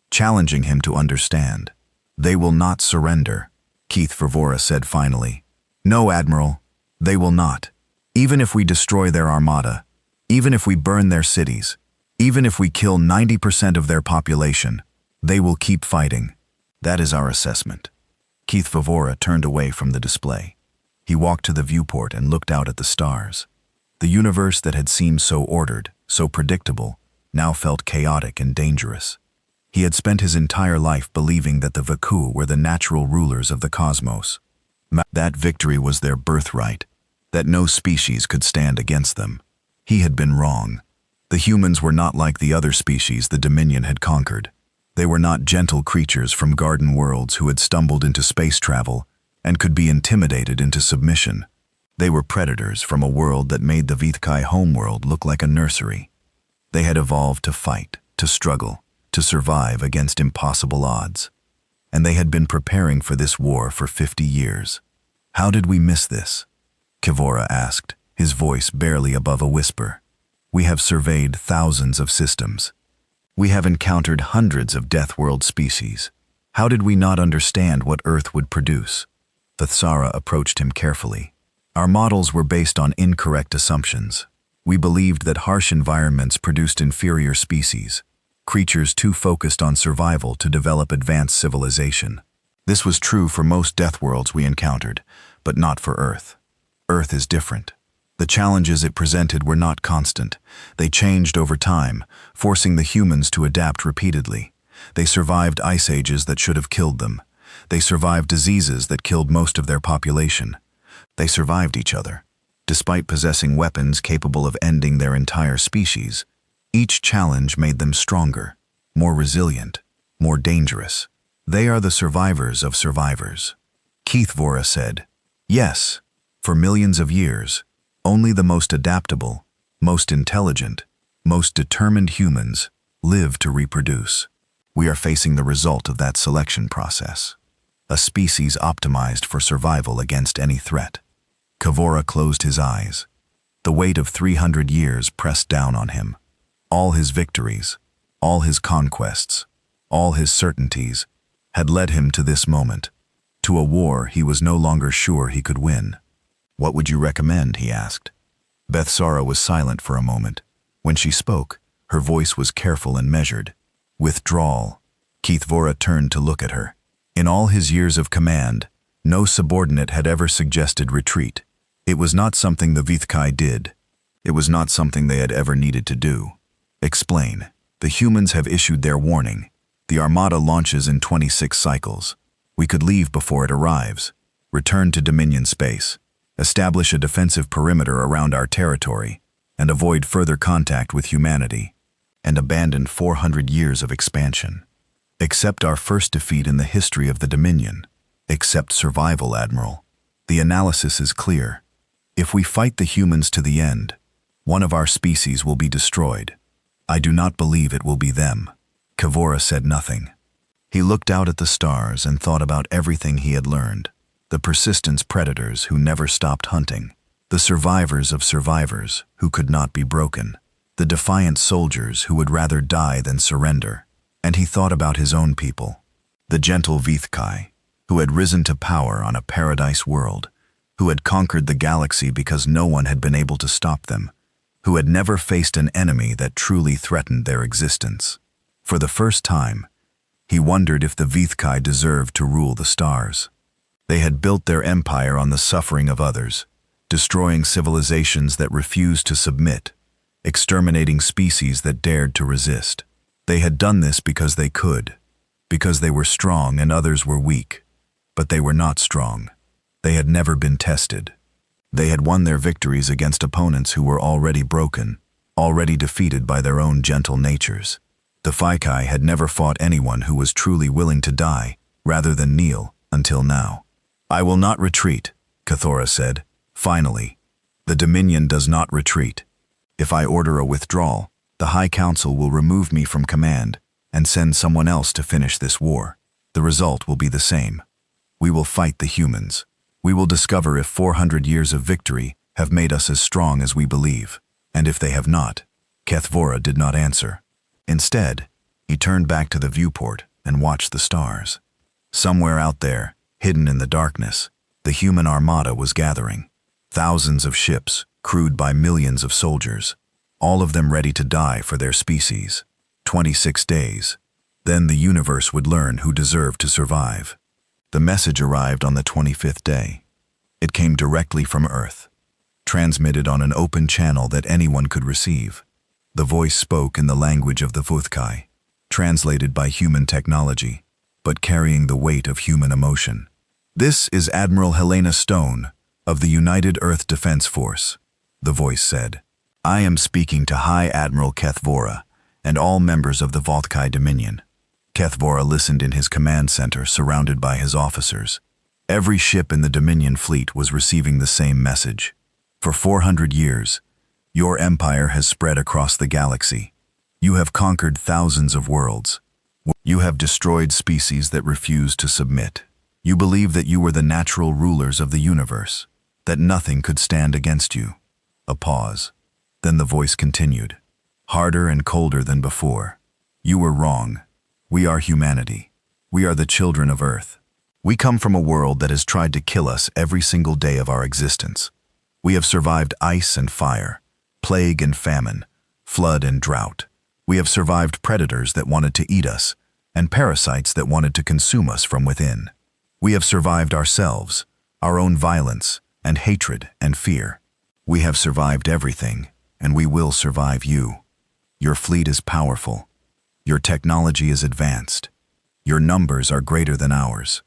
challenging him to understand. They will not surrender, Keith Vora said finally. No, Admiral, they will not. Even if we destroy their armada, even if we burn their cities, even if we kill 90% of their population, they will keep fighting. That is our assessment. Keith Vora turned away from the display. He walked to the viewport and looked out at the stars. The universe that had seemed so ordered, so predictable, now felt chaotic and dangerous. He had spent his entire life believing that the Vaku were the natural rulers of the cosmos. That victory was their birthright, that no species could stand against them. He had been wrong. The humans were not like the other species the Dominion had conquered. They were not gentle creatures from garden worlds who had stumbled into space travel and could be intimidated into submission. They were predators from a world that made the Vithkai homeworld look like a nursery. They had evolved to fight, to struggle, to survive against impossible odds. And they had been preparing for this war for 50 years. How did we miss this? Kivora asked, his voice barely above a whisper. We have surveyed thousands of systems. We have encountered hundreds of Deathworld species. How did we not understand what Earth would produce? Bethsara approached him carefully. Our models were based on incorrect assumptions. We believed that harsh environments produced inferior species, creatures too focused on survival to develop advanced civilization. This was true for most Deathworlds we encountered, but not for Earth. Earth is different. The challenges it presented were not constant. They changed over time, forcing the humans to adapt repeatedly. They survived ice ages that should have killed them. They survived diseases that killed most of their population. They survived each other. Despite possessing weapons capable of ending their entire species, each challenge made them stronger, more resilient, more dangerous. They are the survivors of survivors. Keith Vora said, yes, for millions of years, only the most adaptable, most intelligent, most determined humans live to reproduce. We are facing the result of that selection process. A species optimized for survival against any threat. Kavora closed his eyes. The weight of 300 years pressed down on him. All his victories, all his conquests, all his certainties had led him to this moment, to a war he was no longer sure he could win. What would you recommend? He asked. Bethsara was silent for a moment. When she spoke, her voice was careful and measured. Withdrawal. Keith Vora turned to look at her. In all his years of command, no subordinate had ever suggested retreat. It was not something the Vithkai did. It was not something they had ever needed to do. Explain. The humans have issued their warning. The Armada launches in 26 cycles. We could leave before it arrives. Return to Dominion space. Establish a defensive perimeter around our territory, and avoid further contact with humanity. And abandon 400 years of expansion. Accept our first defeat in the history of the Dominion. Accept survival, Admiral. The analysis is clear. If we fight the humans to the end, one of our species will be destroyed. I do not believe it will be them. Kavora said nothing. He looked out at the stars and thought about everything he had learned. The persistence predators who never stopped hunting. The survivors of survivors who could not be broken. The defiant soldiers who would rather die than surrender. And he thought about his own people. The gentle Vithkai, who had risen to power on a paradise world, who had conquered the galaxy because no one had been able to stop them, who had never faced an enemy that truly threatened their existence. For the first time, he wondered if the Vithkai deserved to rule the stars. They had built their empire on the suffering of others, destroying civilizations that refused to submit, exterminating species that dared to resist. They had done this because they could, because they were strong and others were weak. But they were not strong. They had never been tested. They had won their victories against opponents who were already broken, already defeated by their own gentle natures. The Phi-Kai had never fought anyone who was truly willing to die, rather than kneel, until now. "I will not retreat," Cathora said. "Finally, the Dominion does not retreat. If I order a withdrawal, the High Council will remove me from command and send someone else to finish this war. The result will be the same. We will fight the humans. We will discover if 400 years of victory have made us as strong as we believe, and if they have not." Kethvora did not answer. Instead, he turned back to the viewport and watched the stars. Somewhere out there, hidden in the darkness, the human armada was gathering. Thousands of ships, crewed by millions of soldiers, all of them ready to die for their species. 26 days. Then the universe would learn who deserved to survive. The message arrived on the 25th day. It came directly from Earth, transmitted on an open channel that anyone could receive. The voice spoke in the language of the Vuthkai, translated by human technology, but carrying the weight of human emotion. "This is Admiral Helena Stone of the United Earth Defense Force," the voice said. "I am speaking to High Admiral Kethvora and all members of the Vuthkai Dominion." Kethvora listened in his command center, surrounded by his officers. Every ship in the Dominion fleet was receiving the same message. "For 400 years, your empire has spread across the galaxy. You have conquered thousands of worlds. You have destroyed species that refused to submit. You believed that you were the natural rulers of the universe, that nothing could stand against you." A pause. Then the voice continued, harder and colder than before. "You were wrong. We are humanity. We are the children of Earth. We come from a world that has tried to kill us every single day of our existence. We have survived ice and fire, plague and famine, flood and drought. We have survived predators that wanted to eat us, and parasites that wanted to consume us from within. We have survived ourselves, our own violence, and hatred and fear. We have survived everything, and we will survive you. Your fleet is powerful. Your technology is advanced. Your numbers are greater than ours.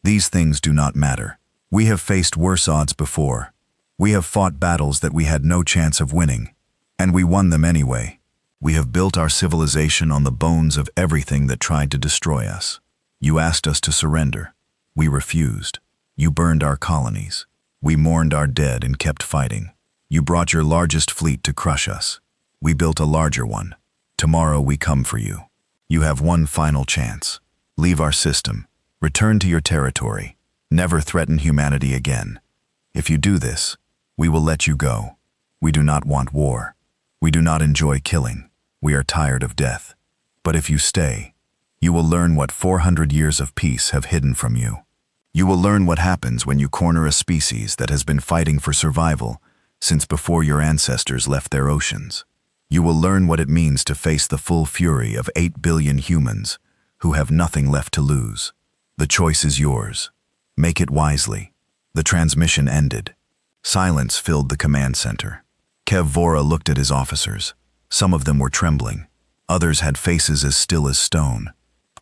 These things do not matter. We have faced worse odds before. We have fought battles that we had no chance of winning, and we won them anyway. We have built our civilization on the bones of everything that tried to destroy us. You asked us to surrender. We refused. You burned our colonies. We mourned our dead and kept fighting. You brought your largest fleet to crush us. We built a larger one. Tomorrow we come for you. You have one final chance. Leave our system. Return to your territory. Never threaten humanity again. If you do this, we will let you go. We do not want war. We do not enjoy killing. We are tired of death. But if you stay, you will learn what 400 years of peace have hidden from you. You will learn what happens when you corner a species that has been fighting for survival since before your ancestors left their oceans. You will learn what it means to face the full fury of 8 billion humans who have nothing left to lose. The choice is yours. Make it wisely. The transmission ended. Silence filled the command center. Kethvora looked at his officers. Some of them were trembling. Others had faces as still as stone.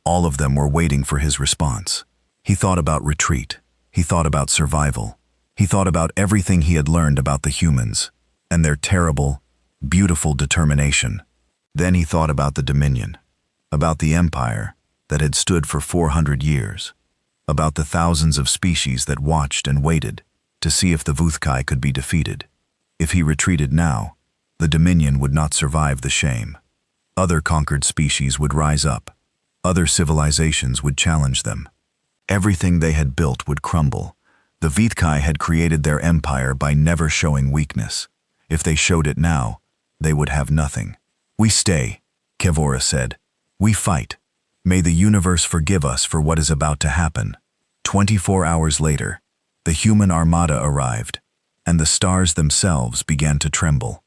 All of them were waiting for his response. He thought about retreat. He thought about survival. He thought about everything he had learned about the humans and their terrible, beautiful determination. Then he thought about the Dominion, about the empire that had stood for 400 years, about the thousands of species that watched and waited to see if the Vuthkai could be defeated. If he retreated now, the Dominion would not survive the shame. Other conquered species would rise up. Other civilizations would challenge them. Everything they had built would crumble. The Vuthkai had created their empire by never showing weakness. If they showed it now, they would have nothing. "We stay," Kethvora said. "We fight. May the universe forgive us for what is about to happen." 24 hours later, the human armada arrived, and the stars themselves began to tremble.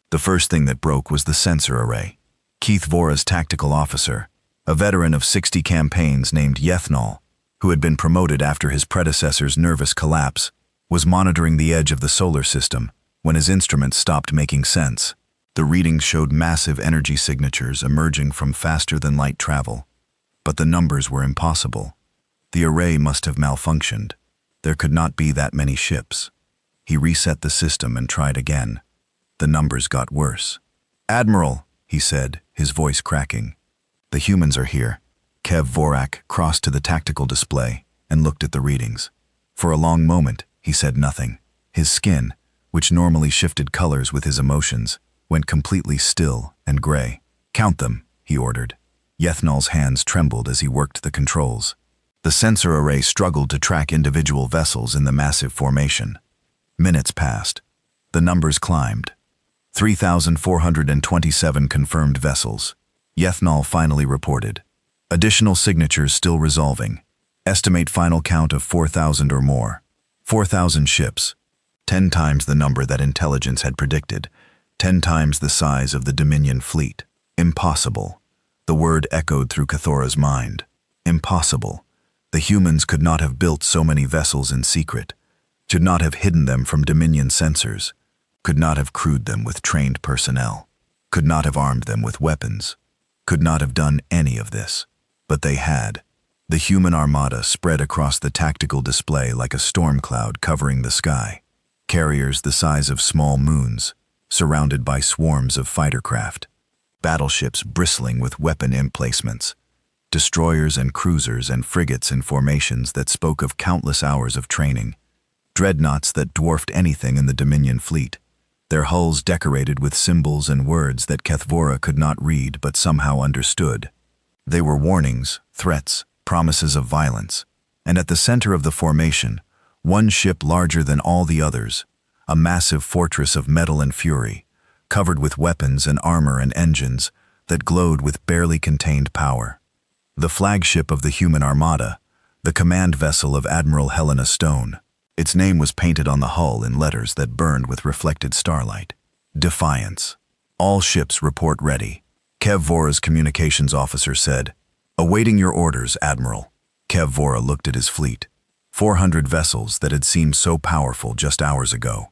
The first thing that broke was the sensor array. Kethvora's tactical officer, a veteran of 60 campaigns named Yethnal, who had been promoted after his predecessor's nervous collapse, was monitoring the edge of the solar system when his instruments stopped making sense. The readings showed massive energy signatures emerging from faster-than-light travel. But the numbers were impossible. The array must have malfunctioned. There could not be that many ships. He reset the system and tried again. The numbers got worse. "Admiral," he said, his voice cracking. "The humans are here." Kev Vorak crossed to the tactical display and looked at the readings. For a long moment, he said nothing. His skin, which normally shifted colors with his emotions, went completely still and gray. "Count them," he ordered. Yethnal's hands trembled as he worked the controls. The sensor array struggled to track individual vessels in the massive formation. Minutes passed. The numbers climbed. 3,427 confirmed vessels. Yethnal finally reported. Additional signatures still resolving. Estimate final count of 4,000 or more. 4,000 ships. 10 times the number that intelligence had predicted. 10 times the size of the Dominion fleet. Impossible. The word echoed through Kathora's mind. Impossible. The humans could not have built so many vessels in secret, should not have hidden them from Dominion sensors, could not have crewed them with trained personnel, could not have armed them with weapons, could not have done any of this. But they had. The human armada spread across the tactical display like a storm cloud covering the sky. Carriers the size of small moons, surrounded by swarms of fighter craft. Battleships bristling with weapon emplacements. Destroyers and cruisers and frigates in formations that spoke of countless hours of training. Dreadnoughts that dwarfed anything in the Dominion fleet. Their hulls decorated with symbols and words that Kethvora could not read but somehow understood. They were warnings, threats, promises of violence. And at the center of the formation, one ship larger than all the others, a massive fortress of metal and fury, covered with weapons and armor and engines that glowed with barely contained power. The flagship of the human armada, the command vessel of Admiral Helena Stone. Its name was painted on the hull in letters that burned with reflected starlight. Defiance. All ships report ready. Kev Vora's communications officer said, "Awaiting your orders, Admiral." Kev Vora looked at his fleet. 400 vessels that had seemed so powerful just hours ago.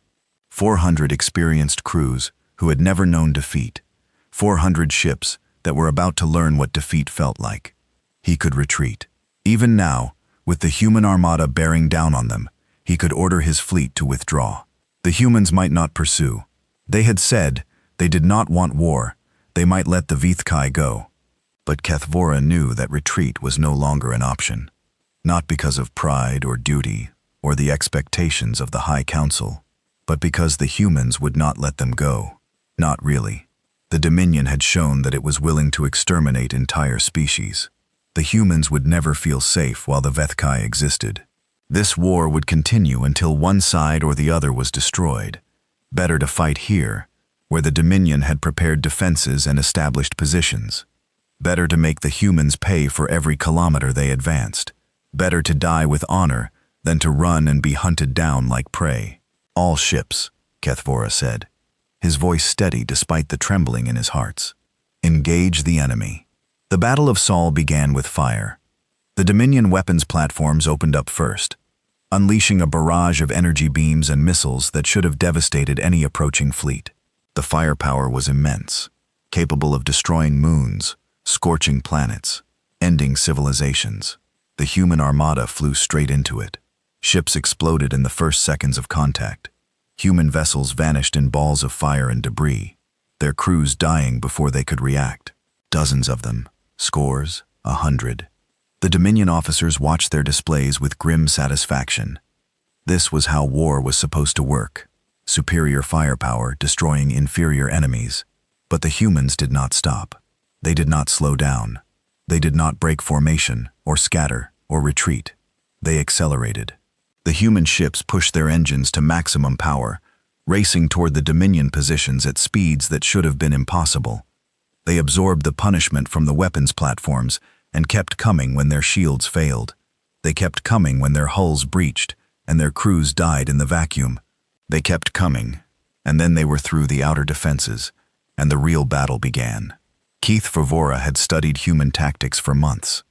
400 experienced crews who had never known defeat. 400 ships that were about to learn what defeat felt like. He could retreat. Even now, with the human armada bearing down on them, he could order his fleet to withdraw. The humans might not pursue. They had said they did not want war. They might let the Vithkai go. But Kethvora knew that retreat was no longer an option. Not because of pride or duty or the expectations of the High Council, but because the humans would not let them go. Not really. The Dominion had shown that it was willing to exterminate entire species. The humans would never feel safe while the Vethkai existed. This war would continue until one side or the other was destroyed. Better to fight here, where the Dominion had prepared defenses and established positions. Better to make the humans pay for every kilometer they advanced. Better to die with honor than to run and be hunted down like prey. "All ships," Kethvora said, his voice steady despite the trembling in his hearts. "Engage the enemy." The Battle of Saul began with fire. The Dominion weapons platforms opened up first, unleashing a barrage of energy beams and missiles that should have devastated any approaching fleet. The firepower was immense, capable of destroying moons, scorching planets, ending civilizations. The human armada flew straight into it. Ships exploded in the first seconds of contact. Human vessels vanished in balls of fire and debris, their crews dying before they could react. Dozens of them. Scores, 100. The Dominion officers watched their displays with grim satisfaction. This was how war was supposed to work. Superior firepower destroying inferior enemies. But the humans did not stop. They did not slow down. They did not break formation, or scatter, or retreat. They accelerated. The human ships pushed their engines to maximum power, racing toward the Dominion positions at speeds that should have been impossible. They absorbed the punishment from the weapons platforms and kept coming when their shields failed. They kept coming when their hulls breached and their crews died in the vacuum. They kept coming, and then they were through the outer defenses, and the real battle began. Keith Favora had studied human tactics for months.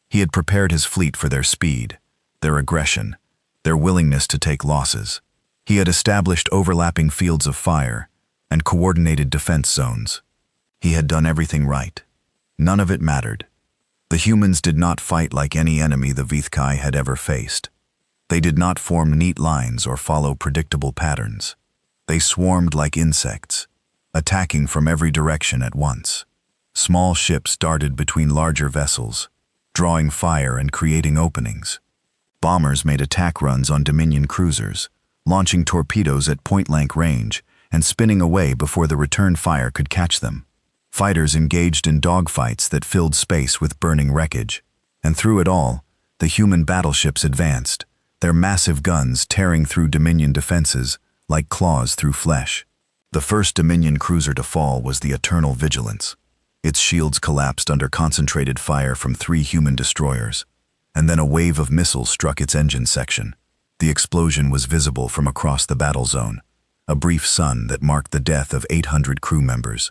He had prepared his fleet for their speed, their aggression, their willingness to take losses. He had established overlapping fields of fire and coordinated defense zones. He had done everything right. None of it mattered. The humans did not fight like any enemy the Vithkai had ever faced. They did not form neat lines or follow predictable patterns. They swarmed like insects, attacking from every direction at once. Small ships darted between larger vessels, drawing fire and creating openings. Bombers made attack runs on Dominion cruisers, launching torpedoes at point-blank range and spinning away before the return fire could catch them. Fighters engaged in dogfights that filled space with burning wreckage. And through it all, the human battleships advanced, their massive guns tearing through Dominion defenses like claws through flesh. The first Dominion cruiser to fall was the Eternal Vigilance. Its shields collapsed under concentrated fire from 3 human destroyers, and then a wave of missiles struck its engine section. The explosion was visible from across the battle zone, a brief sun that marked the death of 800 crew members.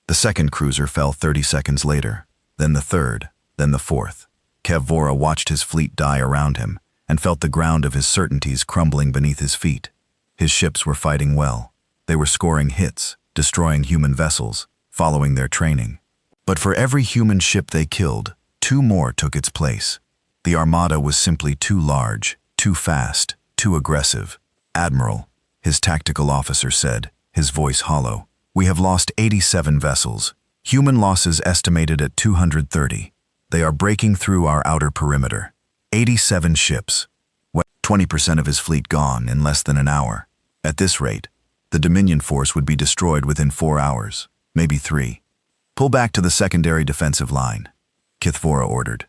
The second cruiser fell 30 seconds later, then the third, then the fourth. Kevvora watched his fleet die around him and felt the ground of his certainties crumbling beneath his feet. His ships were fighting well. They were scoring hits, destroying human vessels, following their training. But for every human ship they killed, 2 more took its place. The armada was simply too large, too fast, too aggressive. "Admiral," his tactical officer said, his voice hollow, "we have lost 87 vessels. Human losses estimated at 230. They are breaking through our outer perimeter. 87 ships. 20% of his fleet gone in less than an hour. At this rate, the Dominion force would be destroyed within 4 hours, maybe 3. Pull back to the secondary defensive line," Kithvora ordered.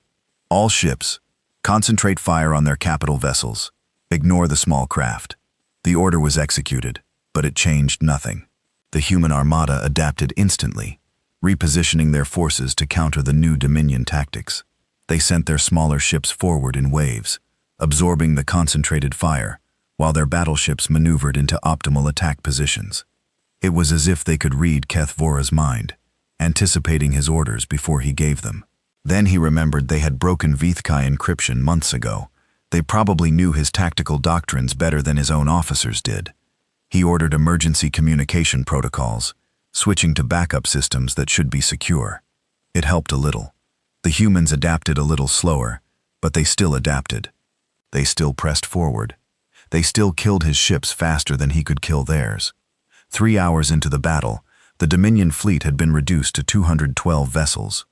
"All ships, concentrate fire on their capital vessels. Ignore the small craft." The order was executed, but it changed nothing. The human armada adapted instantly, repositioning their forces to counter the new Dominion tactics. They sent their smaller ships forward in waves, absorbing the concentrated fire, while their battleships maneuvered into optimal attack positions. It was as if they could read Kethvora's mind, anticipating his orders before he gave them. Then he remembered they had broken Vithkai encryption months ago. They probably knew his tactical doctrines better than his own officers did. He ordered emergency communication protocols, switching to backup systems that should be secure. It helped a little. The humans adapted a little slower, but they still adapted. They still pressed forward. They still killed his ships faster than he could kill theirs. 3 hours into the battle, the Dominion fleet had been reduced to 212 vessels.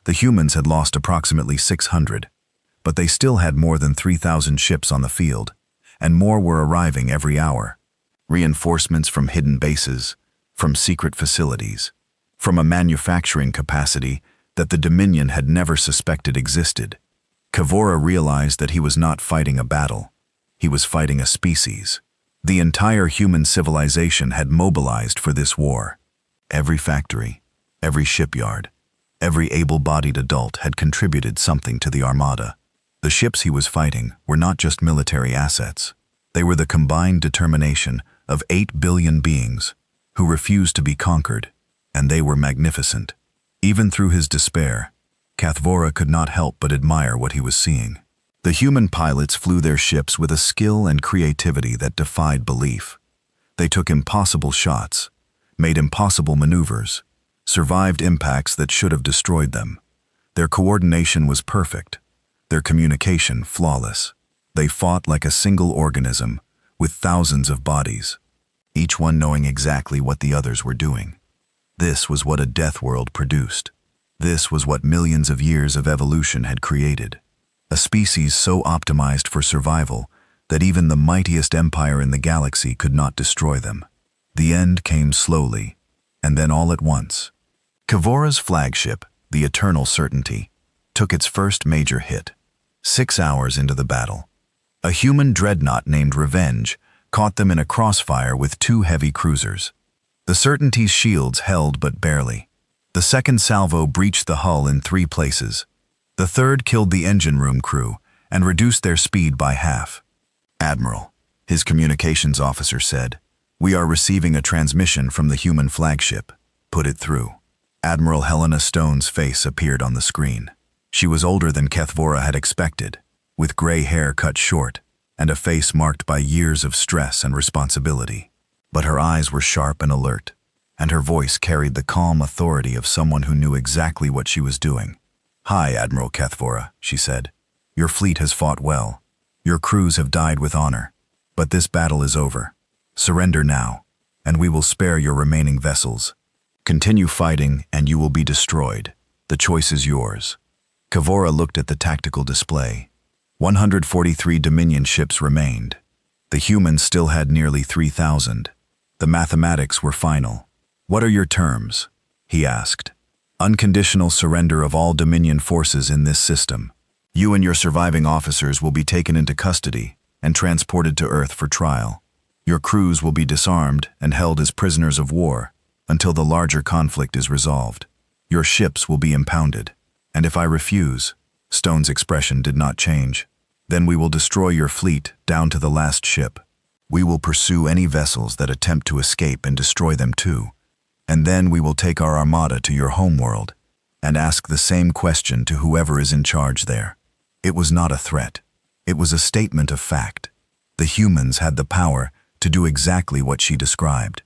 The humans had lost approximately 600, but they still had more than 3,000 ships on the field, and more were arriving every hour. Reinforcements from hidden bases, from secret facilities, from a manufacturing capacity that the Dominion had never suspected existed. Kevvora realized that he was not fighting a battle. He was fighting a species. The entire human civilization had mobilized for this war. Every factory, every shipyard, every able-bodied adult had contributed something to the armada. The ships he was fighting were not just military assets. They were the combined determination of 8 billion beings who refused to be conquered, and they were magnificent. Even through his despair, Kethvora could not help but admire what he was seeing. The human pilots flew their ships with a skill and creativity that defied belief. They took impossible shots, made impossible maneuvers, survived impacts that should have destroyed them. Their coordination was perfect, their communication flawless. They fought like a single organism, with thousands of bodies, each one knowing exactly what the others were doing. This was what a death world produced. This was what millions of years of evolution had created. A species so optimized for survival that even the mightiest empire in the galaxy could not destroy them. The end came slowly, and then all at once. Kevvora's flagship, the Eternal Certainty, took its first major hit. 6 hours into the battle, a human dreadnought named Revenge caught them in a crossfire with 2 heavy cruisers. The Certainty's shields held but barely. The second salvo breached the hull in 3 places. The third killed the engine room crew and reduced their speed by half. "Admiral," his communications officer said, "we are receiving a transmission from the human flagship. Put it through." Admiral Helena Stone's face appeared on the screen. She was older than Kethvora had expected, with gray hair cut short, and a face marked by years of stress and responsibility. But her eyes were sharp and alert, and her voice carried the calm authority of someone who knew exactly what she was doing. "Hi, Admiral Kethvora," she said. "Your fleet has fought well. Your crews have died with honor. But this battle is over. Surrender now, and we will spare your remaining vessels. Continue fighting, and you will be destroyed. The choice is yours." Kevvora looked at the tactical display. 143 Dominion ships remained. The humans still had nearly 3,000. The mathematics were final. "What are your terms?" he asked. "Unconditional surrender of all Dominion forces in this system. You and your surviving officers will be taken into custody and transported to Earth for trial. Your crews will be disarmed and held as prisoners of war until the larger conflict is resolved. Your ships will be impounded. And if I refuse," Stone's expression did not change, "then we will destroy your fleet down to the last ship. We will pursue any vessels that attempt to escape and destroy them too. And then we will take our armada to your homeworld and ask the same question to whoever is in charge there." It was not a threat. It was a statement of fact. The humans had the power to do exactly what she described.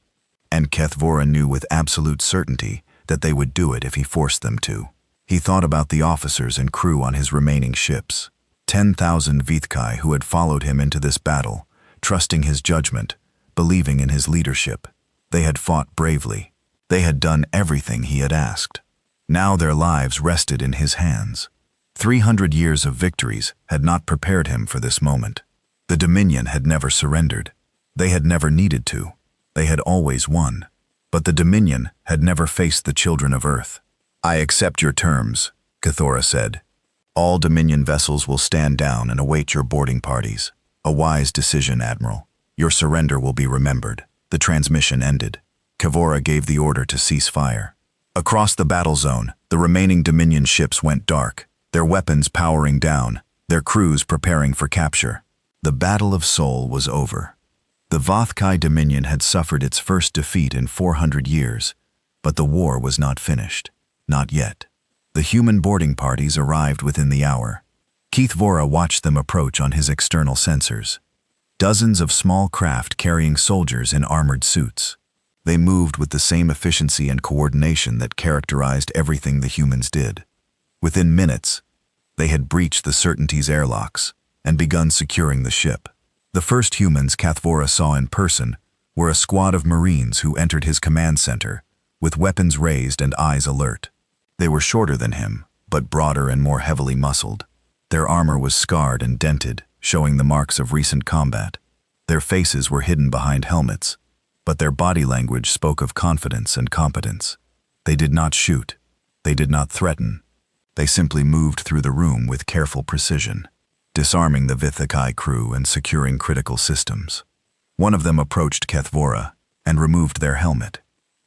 And Kethvora knew with absolute certainty that they would do it if he forced them to. He thought about the officers and crew on his remaining ships. 10,000 Vithkai who had followed him into this battle, trusting his judgment, believing in his leadership. They had fought bravely. They had done everything he had asked. Now their lives rested in his hands. 300 years of victories had not prepared him for this moment. The Dominion had never surrendered. They had never needed to. They had always won. But the Dominion had never faced the children of Earth. "I accept your terms," Kethvora said. "All Dominion vessels will stand down and await your boarding parties. A wise decision, Admiral. Your surrender will be remembered." The transmission ended. Kethvora gave the order to cease fire. Across the battle zone, the remaining Dominion ships went dark, their weapons powering down, their crews preparing for capture. The Battle of Sol was over. The Vothkai Dominion had suffered its first defeat in 400 years, but the war was not finished. Not yet. The human boarding parties arrived within the hour. Kethvora watched them approach on his external sensors. Dozens of small craft carrying soldiers in armored suits. They moved with the same efficiency and coordination that characterized everything the humans did. Within minutes, they had breached the Certainty's airlocks and begun securing the ship. The first humans Kethvora saw in person were a squad of Marines who entered his command center, with weapons raised and eyes alert. They were shorter than him, but broader and more heavily muscled. Their armor was scarred and dented, showing the marks of recent combat. Their faces were hidden behind helmets, but their body language spoke of confidence and competence. They did not shoot. They did not threaten. They simply moved through the room with careful precision, disarming the Vithkai crew and securing critical systems. One of them approached Kethvora and removed their helmet.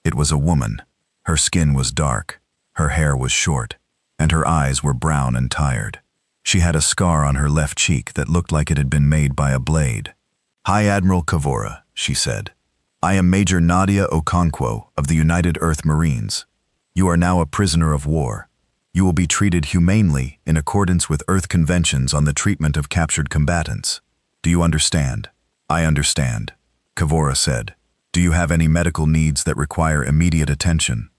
It was a woman. Her skin was dark, her hair was short, and her eyes were brown and tired. She had a scar on her left cheek that looked like it had been made by a blade. "Hi, Admiral Kethvora," she said. "I am Major Nadia Okonkwo of the United Earth Marines. You are now a prisoner of war. You will be treated humanely in accordance with Earth conventions on the treatment of captured combatants. Do you understand?" "I understand," Kethvora said. "Do you have any medical needs that require immediate attention?"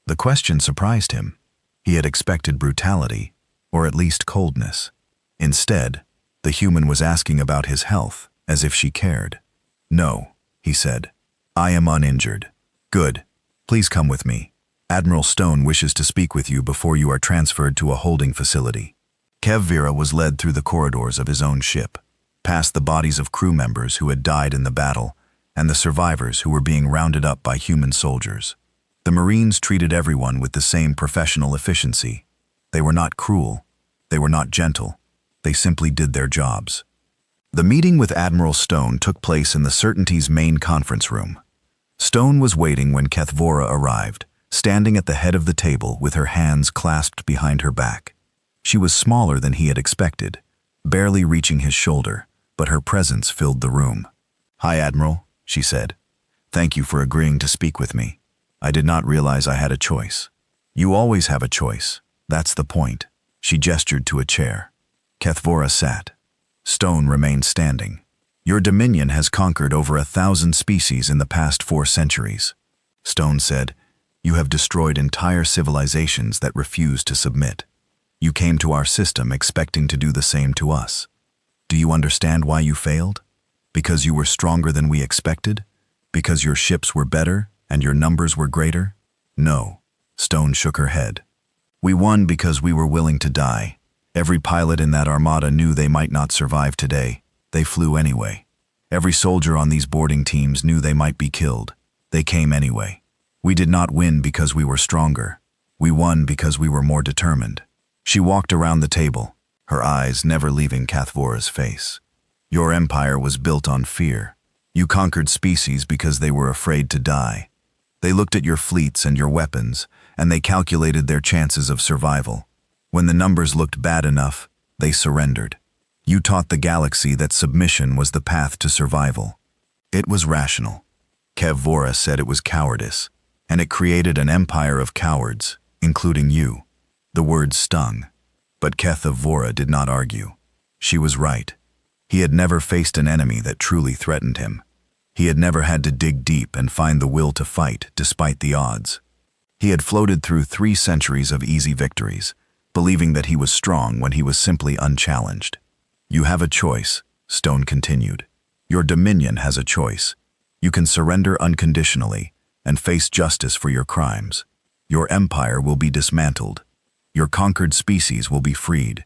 The question surprised him. He had expected brutality, or at least coldness. Instead, the human was asking about his health, as if she cared. "No," he said. "I am uninjured." "Good. Please come with me. Admiral Stone wishes to speak with you before you are transferred to a holding facility." Kethvora was led through the corridors of his own ship, past the bodies of crew members who had died in the battle and the survivors who were being rounded up by human soldiers. The Marines treated everyone with the same professional efficiency. They were not cruel. They were not gentle. They simply did their jobs. The meeting with Admiral Stone took place in the Certainty's main conference room. Stone was waiting when Kethvora arrived, standing at the head of the table with her hands clasped behind her back. She was smaller than he had expected, barely reaching his shoulder, but her presence filled the room. "Hi, Admiral," she said. "Thank you for agreeing to speak with me. I did not realize I had a choice." "You always have a choice. That's the point." She gestured to a chair. Kethvora sat. Stone remained standing. Your dominion has conquered over 1,000 species in the past 4 centuries. Stone said, you have destroyed entire civilizations that refuse to submit. You came to our system expecting to do the same to us. Do you understand why you failed? Because you were stronger than we expected? Because your ships were better and your numbers were greater? No. Stone shook her head. We won because we were willing to die. Every pilot in that armada knew they might not survive today. They flew anyway. Every soldier on these boarding teams knew they might be killed. They came anyway. We did not win because we were stronger. We won because we were more determined. She walked around the table, her eyes never leaving Cathvora's face. Your empire was built on fear. You conquered species because they were afraid to die. They looked at your fleets and your weapons, and they calculated their chances of survival. When the numbers looked bad enough, they surrendered. You taught the galaxy that submission was the path to survival. It was rational. Cathvora said it was cowardice, and it created an empire of cowards, including you. The words stung, but Cathvora did not argue. She was right. He had never faced an enemy that truly threatened him. He had never had to dig deep and find the will to fight despite the odds. He had floated through 3 centuries of easy victories, believing that he was strong when he was simply unchallenged. You have a choice, Stone continued. Your dominion has a choice. You can surrender unconditionally and face justice for your crimes. Your empire will be dismantled. Your conquered species will be freed.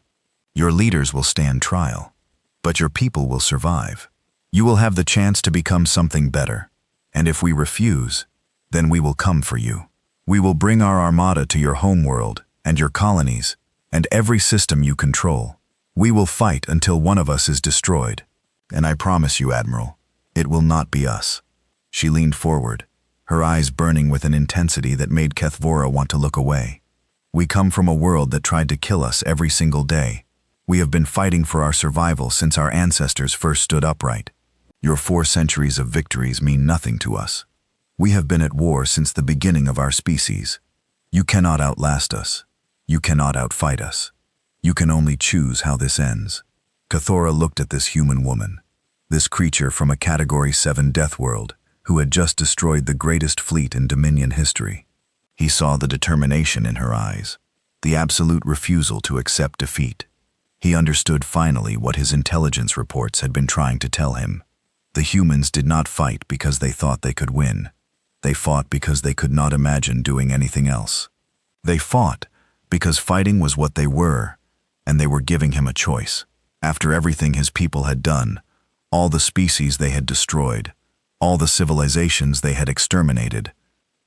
Your leaders will stand trial. But your people will survive. You will have the chance to become something better. And if we refuse, then we will come for you. We will bring our armada to your homeworld and your colonies and every system you control. We will fight until one of us is destroyed. And I promise you, Admiral, it will not be us. She leaned forward, her eyes burning with an intensity that made Cathvora want to look away. We come from a world that tried to kill us every single day. We have been fighting for our survival since our ancestors first stood upright. Your 4 centuries of victories mean nothing to us. We have been at war since the beginning of our species. You cannot outlast us. You cannot outfight us. You can only choose how this ends. Cathvora looked at this human woman, this creature from a Category 7 death world who had just destroyed the greatest fleet in Dominion history. He saw the determination in her eyes, the absolute refusal to accept defeat. He understood finally what his intelligence reports had been trying to tell him. The humans did not fight because they thought they could win. They fought because they could not imagine doing anything else. They fought because fighting was what they were, and they were giving him a choice. After everything his people had done, all the species they had destroyed, all the civilizations they had exterminated,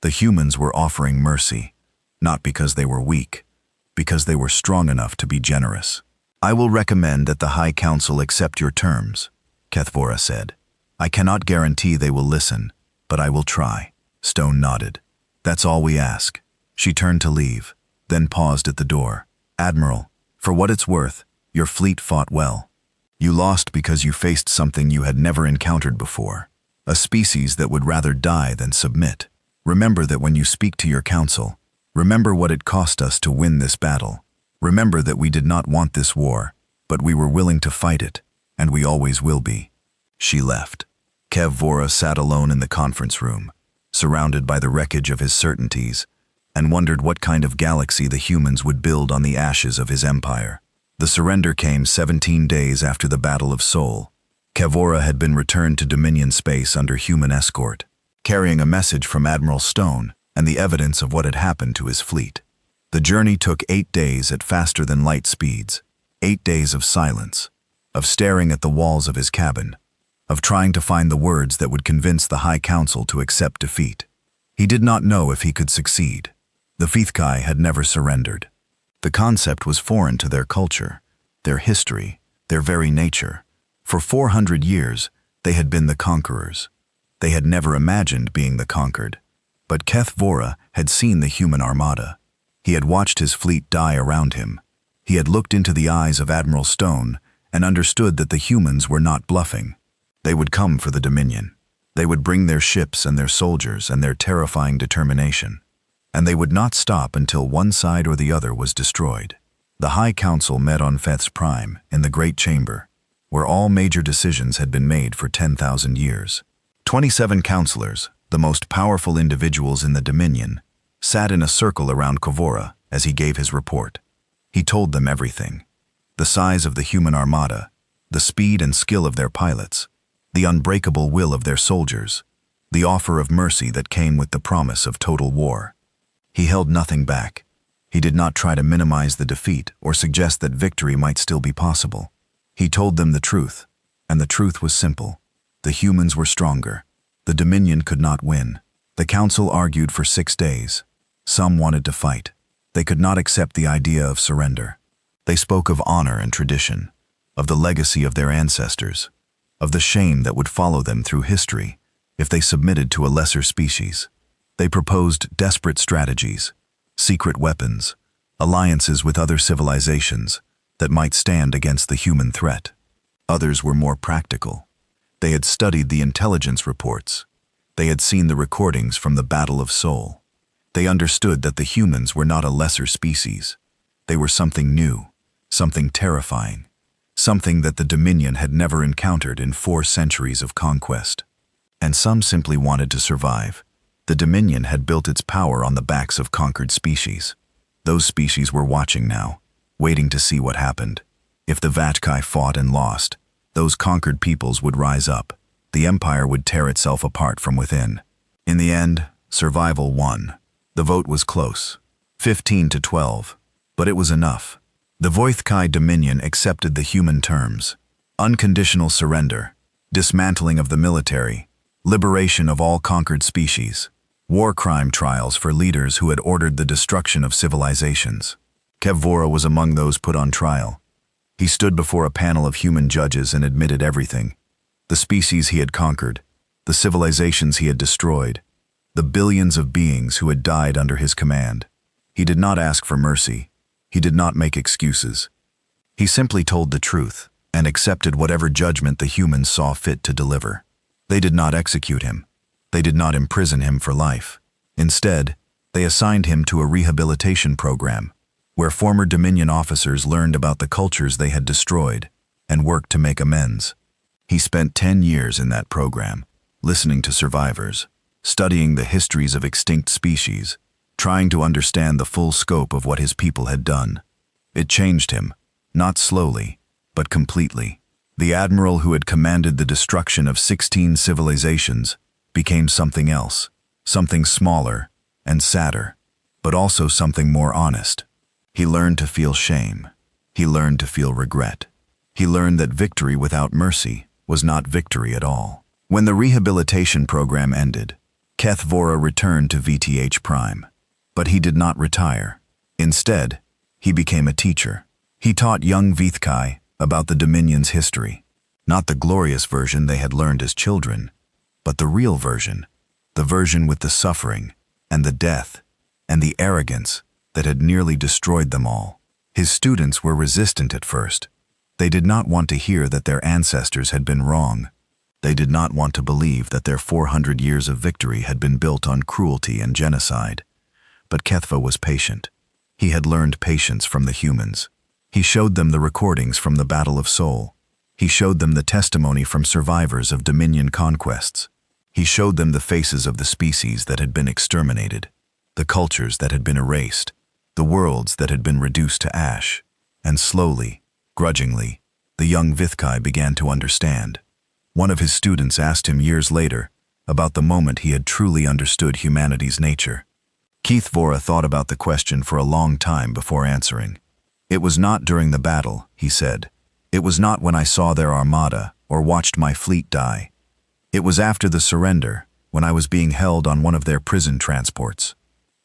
the humans were offering mercy, not because they were weak, because they were strong enough to be generous. I will recommend that the High Council accept your terms, Cathvora said. I cannot guarantee they will listen, but I will try. Stone nodded. That's all we ask. She turned to leave, then paused at the door. Admiral, for what it's worth, your fleet fought well. You lost because you faced something you had never encountered before, a species that would rather die than submit. Remember that when you speak to your council, remember what it cost us to win this battle. Remember that we did not want this war, but we were willing to fight it, and we always will be. She left. Cathvora sat alone in the conference room, surrounded by the wreckage of his certainties, and wondered what kind of galaxy the humans would build on the ashes of his empire. The surrender came 17 days after the Battle of Sol. Cathvora had been returned to Dominion space under human escort, carrying a message from Admiral Stone and the evidence of what had happened to his fleet. The journey took 8 days at faster-than-light speeds, 8 days of silence, of staring at the walls of his cabin, of trying to find the words that would convince the High Council to accept defeat. He did not know if he could succeed. The Fithkai had never surrendered. The concept was foreign to their culture, their history, their very nature. For 400 years, they had been the conquerors. They had never imagined being the conquered. But Cathvora had seen the human armada. He had watched his fleet die around him. He had looked into the eyes of Admiral Stone and understood that the humans were not bluffing. They would come for the Dominion. They would bring their ships and their soldiers and their terrifying determination. And they would not stop until one side or the other was destroyed. The High Council met on Feth's Prime in the Great Chamber. where all major decisions had been made for 10,000 years. 27 counselors, the most powerful individuals in the Dominion, sat in a circle around Kavora as he gave his report. He told them everything: the size of the human armada, the speed and skill of their pilots, the unbreakable will of their soldiers, the offer of mercy that came with the promise of total war. He held nothing back. He did not try to minimize the defeat or suggest that victory might still be possible. He told them the truth, and the truth was simple. The humans were stronger. The Dominion could not win. The Council argued for 6 days. Some wanted to fight. They could not accept the idea of surrender. They spoke of honor and tradition, of the legacy of their ancestors, of the shame that would follow them through history if they submitted to a lesser species. They proposed desperate strategies, secret weapons, alliances with other civilizations that might stand against the human threat. Others were more practical. They had studied the intelligence reports. They had seen the recordings from the Battle of Seoul. They understood that the humans were not a lesser species. They were something new, something terrifying, something that the Dominion had never encountered in 4 centuries of conquest. And some simply wanted to survive. The Dominion had built its power on the backs of conquered species. Those species were watching now, waiting to see what happened. If the Vatkai fought and lost, those conquered peoples would rise up. The empire would tear itself apart from within. In the end, survival won. The vote was close, 15-12, but it was enough. The Voithkai Dominion accepted the human terms: unconditional surrender, dismantling of the military, liberation of all conquered species, war crime trials for leaders who had ordered the destruction of civilizations. Kevvora was among those put on trial. He stood before a panel of human judges and admitted everything: the species he had conquered, the civilizations he had destroyed, the billions of beings who had died under his command. He did not ask for mercy. He did not make excuses. He simply told the truth and accepted whatever judgment the humans saw fit to deliver. They did not execute him. They did not imprison him for life. Instead, they assigned him to a rehabilitation program, where former Dominion officers learned about the cultures they had destroyed and worked to make amends. He spent 10 years in that program, listening to survivors, studying the histories of extinct species, trying to understand the full scope of what his people had done. It changed him, not slowly, but completely. The admiral who had commanded the destruction of 16 civilizations became something else, something smaller and sadder, but also something more honest. He learned to feel shame. He learned to feel regret. He learned that victory without mercy was not victory at all. When the rehabilitation program ended, Kevvora returned to VTH Prime. But he did not retire. Instead, he became a teacher. He taught young Vithkai about the Dominion's history, not the glorious version they had learned as children, but the real version, the version with the suffering and the death and the arrogance that had nearly destroyed them all. His students were resistant at first. They did not want to hear that their ancestors had been wrong. They did not want to believe that their 400 years of victory had been built on cruelty and genocide. But Kevva was patient. He had learned patience from the humans. He showed them the recordings from the Battle of Seoul. He showed them the testimony from survivors of Dominion conquests. He showed them the faces of the species that had been exterminated, the cultures that had been erased, the worlds that had been reduced to ash. And slowly, grudgingly, the young Vithkai began to understand. One of his students asked him years later about the moment he had truly understood humanity's nature. Kevvora thought about the question for a long time before answering. It was not during the battle, he said. It was not when I saw their armada or watched my fleet die. It was after the surrender, when I was being held on one of their prison transports.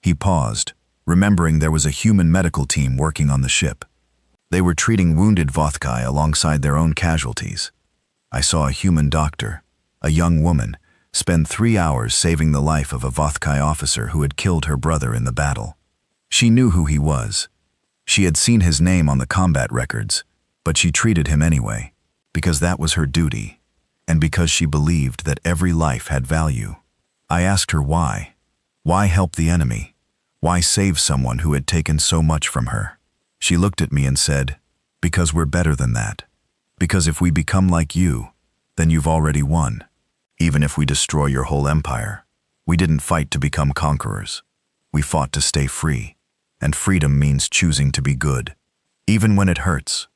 He paused, remembering there was a human medical team working on the ship. They were treating wounded Vothkai alongside their own casualties. I saw a human doctor, a young woman, spend 3 hours saving the life of a Vothkai officer who had killed her brother in the battle. She knew who he was. She had seen his name on the combat records, but she treated him anyway, because that was her duty, and because she believed that every life had value. I asked her why. Why help the enemy? Why save someone who had taken so much from her? She looked at me and said, "Because we're better than that. Because if we become like you, then you've already won. Even if we destroy your whole empire, we didn't fight to become conquerors. We fought to stay free, and freedom means choosing to be good, even when it hurts.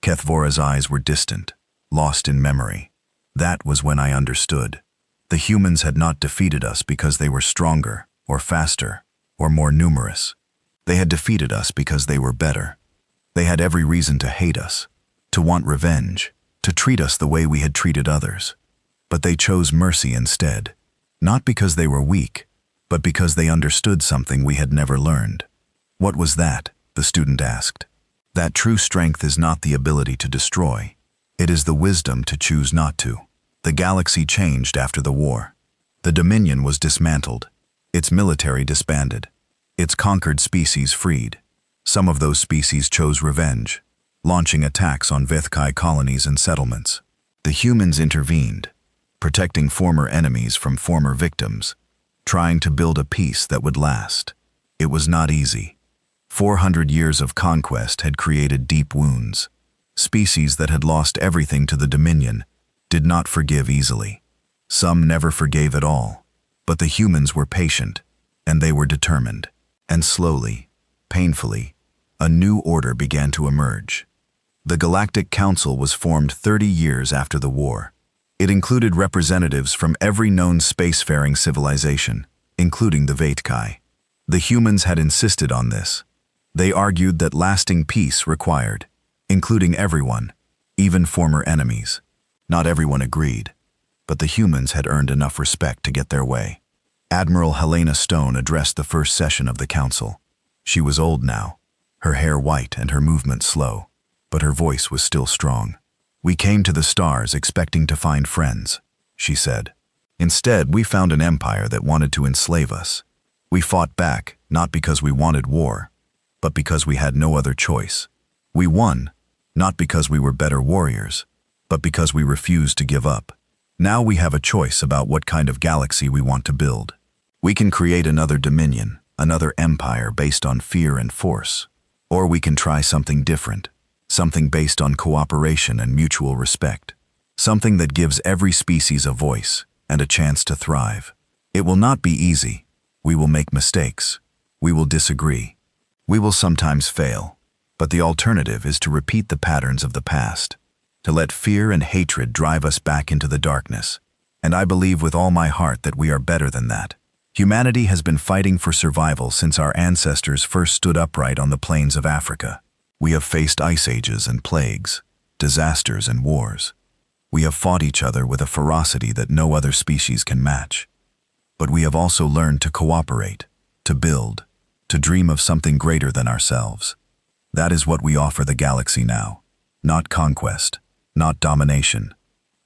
Kethvora's eyes were distant, lost in memory. That was when I understood. The humans had not defeated us because they were stronger, or faster, or more numerous. They had defeated us because they were better. They had every reason to hate us, to want revenge, to treat us the way we had treated others. But they chose mercy instead, not because they were weak, but because they understood something we had never learned. What was that? The student asked. That true strength is not the ability to destroy. It is the wisdom to choose not to. The galaxy changed after the war. The Dominion was dismantled. Its military disbanded. Its conquered species freed. Some of those species chose revenge, launching attacks on Vethkai colonies and settlements. The humans intervened, protecting former enemies from former victims, trying to build a peace that would last. It was not easy. 400 years of conquest had created deep wounds. Species that had lost everything to the Dominion did not forgive easily. Some never forgave at all. But the humans were patient, and they were determined. And slowly, painfully, a new order began to emerge. The Galactic Council was formed 30 years after the war. It included representatives from every known spacefaring civilization, including the Vethkai. The humans had insisted on this. They argued that lasting peace required, including everyone, even former enemies. Not everyone agreed, but the humans had earned enough respect to get their way. Admiral Helena Stone addressed the first session of the council. She was old now, her hair white and her movement slow, but her voice was still strong. "We came to the stars expecting to find friends," she said. "Instead, we found an empire that wanted to enslave us. We fought back, not because we wanted war, but because we had no other choice. We won, not because we were better warriors, but because we refused to give up. Now we have a choice about what kind of galaxy we want to build. We can create another dominion, another empire based on fear and force. Or we can try something different, something based on cooperation and mutual respect. Something that gives every species a voice and a chance to thrive. It will not be easy. We will make mistakes. We will disagree. We will sometimes fail. But the alternative is to repeat the patterns of the past, to let fear and hatred drive us back into the darkness. And I believe with all my heart that we are better than that. Humanity has been fighting for survival since our ancestors first stood upright on the plains of Africa. We have faced ice ages and plagues, disasters and wars. We have fought each other with a ferocity that no other species can match. But we have also learned to cooperate, to build, to dream of something greater than ourselves. That is what we offer the galaxy now. Not conquest, not domination,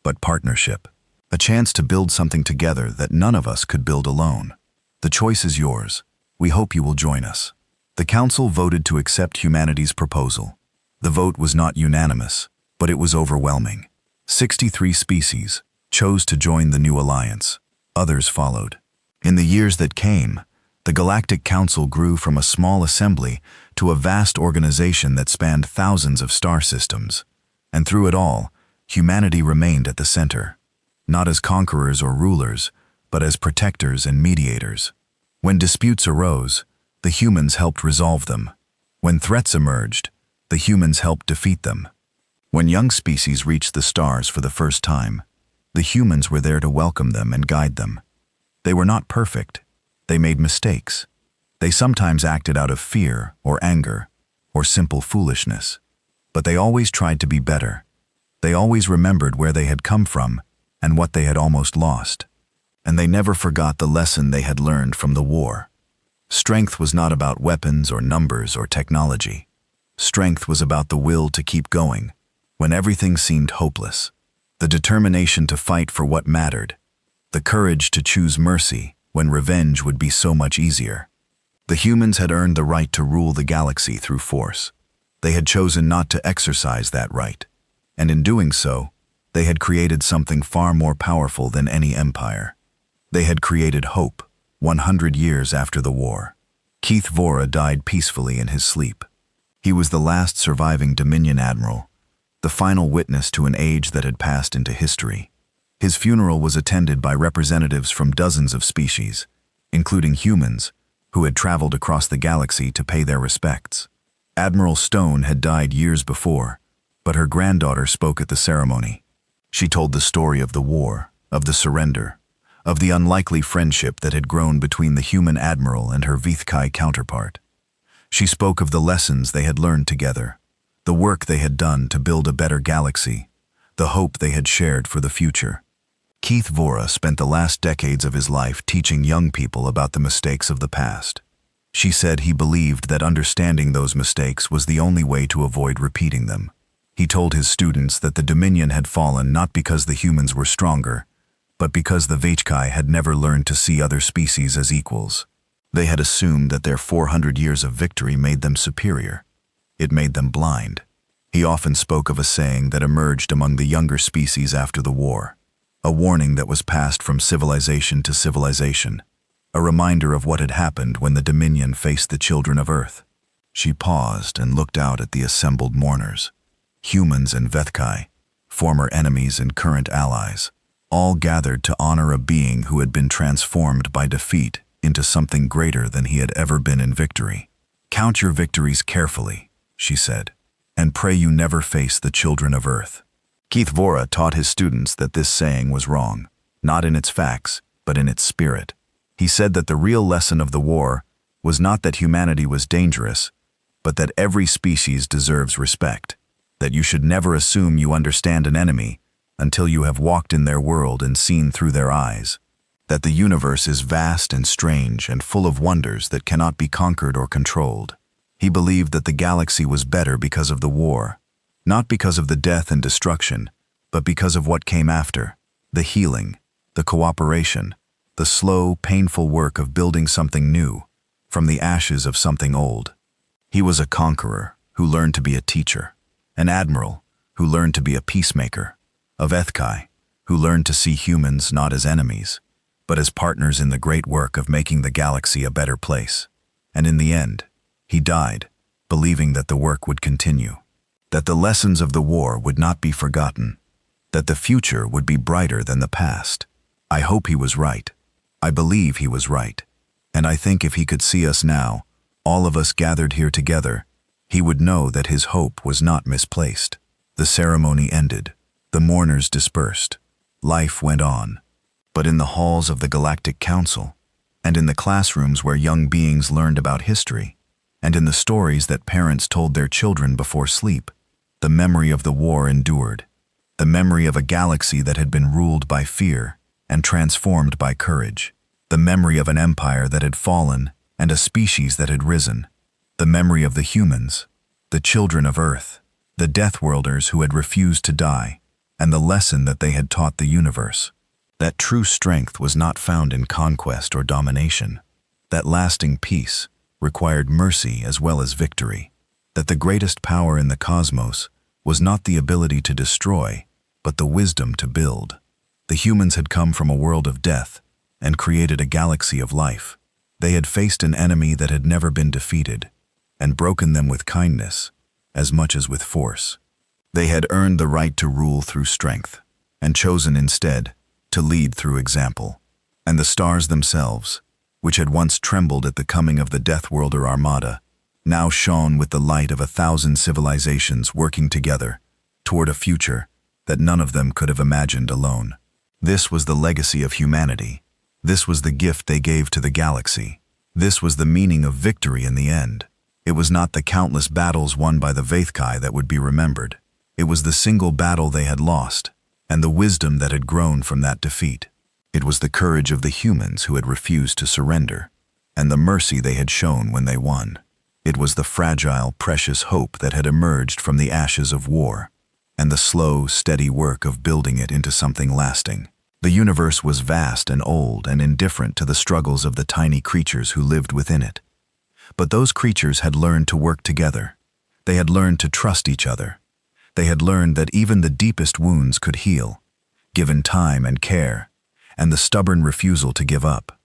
but partnership. A chance to build something together that none of us could build alone. The choice is yours. We hope you will join us." The council voted to accept humanity's proposal. The vote was not unanimous, but it was overwhelming. 63 species chose to join the new alliance. Others followed. In the years that came, the Galactic Council grew from a small assembly to a vast organization that spanned thousands of star systems. And through it all, humanity remained at the center. Not as conquerors or rulers, but as protectors and mediators. When disputes arose, the humans helped resolve them. When threats emerged, the humans helped defeat them. When young species reached the stars for the first time, the humans were there to welcome them and guide them. They were not perfect. They made mistakes. They sometimes acted out of fear or anger or simple foolishness. But they always tried to be better. They always remembered where they had come from and what they had almost lost. And they never forgot the lesson they had learned from the war. Strength was not about weapons or numbers or technology. Strength was about the will to keep going when everything seemed hopeless, the determination to fight for what mattered, the courage to choose mercy when revenge would be so much easier. The humans had earned the right to rule the galaxy through force. They had chosen not to exercise that right, and in doing so, they had created something far more powerful than any empire. They had created hope, 100 years after the war. Kethvora died peacefully in his sleep. He was the last surviving Dominion admiral, the final witness to an age that had passed into history. His funeral was attended by representatives from dozens of species, including humans, who had traveled across the galaxy to pay their respects. Admiral Stone had died years before, but her granddaughter spoke at the ceremony. She told the story of the war, of the surrender, of the unlikely friendship that had grown between the human admiral and her Vithkai counterpart. She spoke of the lessons they had learned together, the work they had done to build a better galaxy, the hope they had shared for the future. Keith Vora spent the last decades of his life teaching young people about the mistakes of the past. She said he believed that understanding those mistakes was the only way to avoid repeating them. He told his students that the Dominion had fallen not because the humans were stronger, but because the Vithkai had never learned to see other species as equals. They had assumed that their 400 years of victory made them superior. It made them blind. He often spoke of a saying that emerged among the younger species after the war, a warning that was passed from civilization to civilization, a reminder of what had happened when the Dominion faced the children of Earth. She paused and looked out at the assembled mourners. Humans and Vithkai, former enemies and current allies, all gathered to honor a being who had been transformed by defeat into something greater than he had ever been in victory. "Count your victories carefully," she said, "and pray you never face the children of Earth." Keith Vora taught his students that this saying was wrong, not in its facts, but in its spirit. He said that the real lesson of the war was not that humanity was dangerous, but that every species deserves respect, that you should never assume you understand an enemy until you have walked in their world and seen through their eyes, that the universe is vast and strange and full of wonders that cannot be conquered or controlled. He believed that the galaxy was better because of the war, not because of the death and destruction, but because of what came after, the healing, the cooperation, the slow, painful work of building something new from the ashes of something old. He was a conqueror who learned to be a teacher, an admiral who learned to be a peacemaker, a Vithkai who learned to see humans not as enemies, but as partners in the great work of making the galaxy a better place. And in the end, he died, believing that the work would continue, that the lessons of the war would not be forgotten, that the future would be brighter than the past. I hope he was right. I believe he was right. And I think if he could see us now, all of us gathered here together, he would know that his hope was not misplaced. The ceremony ended. The mourners dispersed. Life went on. But in the halls of the Galactic Council, and in the classrooms where young beings learned about history, and in the stories that parents told their children before sleep, the memory of the war endured, the memory of a galaxy that had been ruled by fear and transformed by courage, the memory of an empire that had fallen and a species that had risen, the memory of the humans, the children of Earth, the Deathworlders who had refused to die, and the lesson that they had taught the universe. That true strength was not found in conquest or domination. That lasting peace required mercy as well as victory. That the greatest power in the cosmos was not the ability to destroy, but the wisdom to build. The humans had come from a world of death and created a galaxy of life. They had faced an enemy that had never been defeated and broken them with kindness as much as with force. They had earned the right to rule through strength and chosen instead to lead through example. And the stars themselves, which had once trembled at the coming of the Deathworlder armada, now shone with the light of 1,000 civilizations working together toward a future that none of them could have imagined alone. This was the legacy of humanity. This was the gift they gave to the galaxy. This was the meaning of victory in the end. It was not the countless battles won by the Vithkai that would be remembered. It was the single battle they had lost, and the wisdom that had grown from that defeat. It was the courage of the humans who had refused to surrender, and the mercy they had shown when they won. It was the fragile, precious hope that had emerged from the ashes of war, and the slow, steady work of building it into something lasting. The universe was vast and old and indifferent to the struggles of the tiny creatures who lived within it. But those creatures had learned to work together. They had learned to trust each other. They had learned that even the deepest wounds could heal, given time and care, and the stubborn refusal to give up.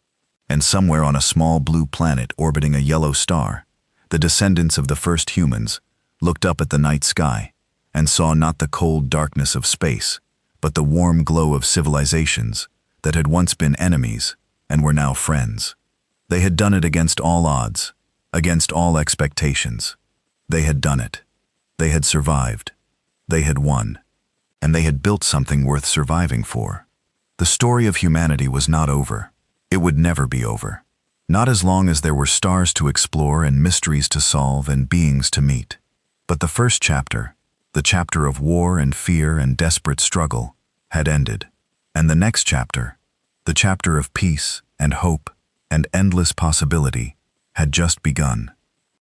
And somewhere on a small blue planet orbiting a yellow star, the descendants of the first humans looked up at the night sky and saw not the cold darkness of space, but the warm glow of civilizations that had once been enemies and were now friends. They had done it against all odds, against all expectations. They had done it. They had survived. They had won. And they had built something worth surviving for. The story of humanity was not over. It would never be over. Not as long as there were stars to explore and mysteries to solve and beings to meet. But the first chapter, the chapter of war and fear and desperate struggle, had ended. And the next chapter, the chapter of peace and hope and endless possibility, had just begun.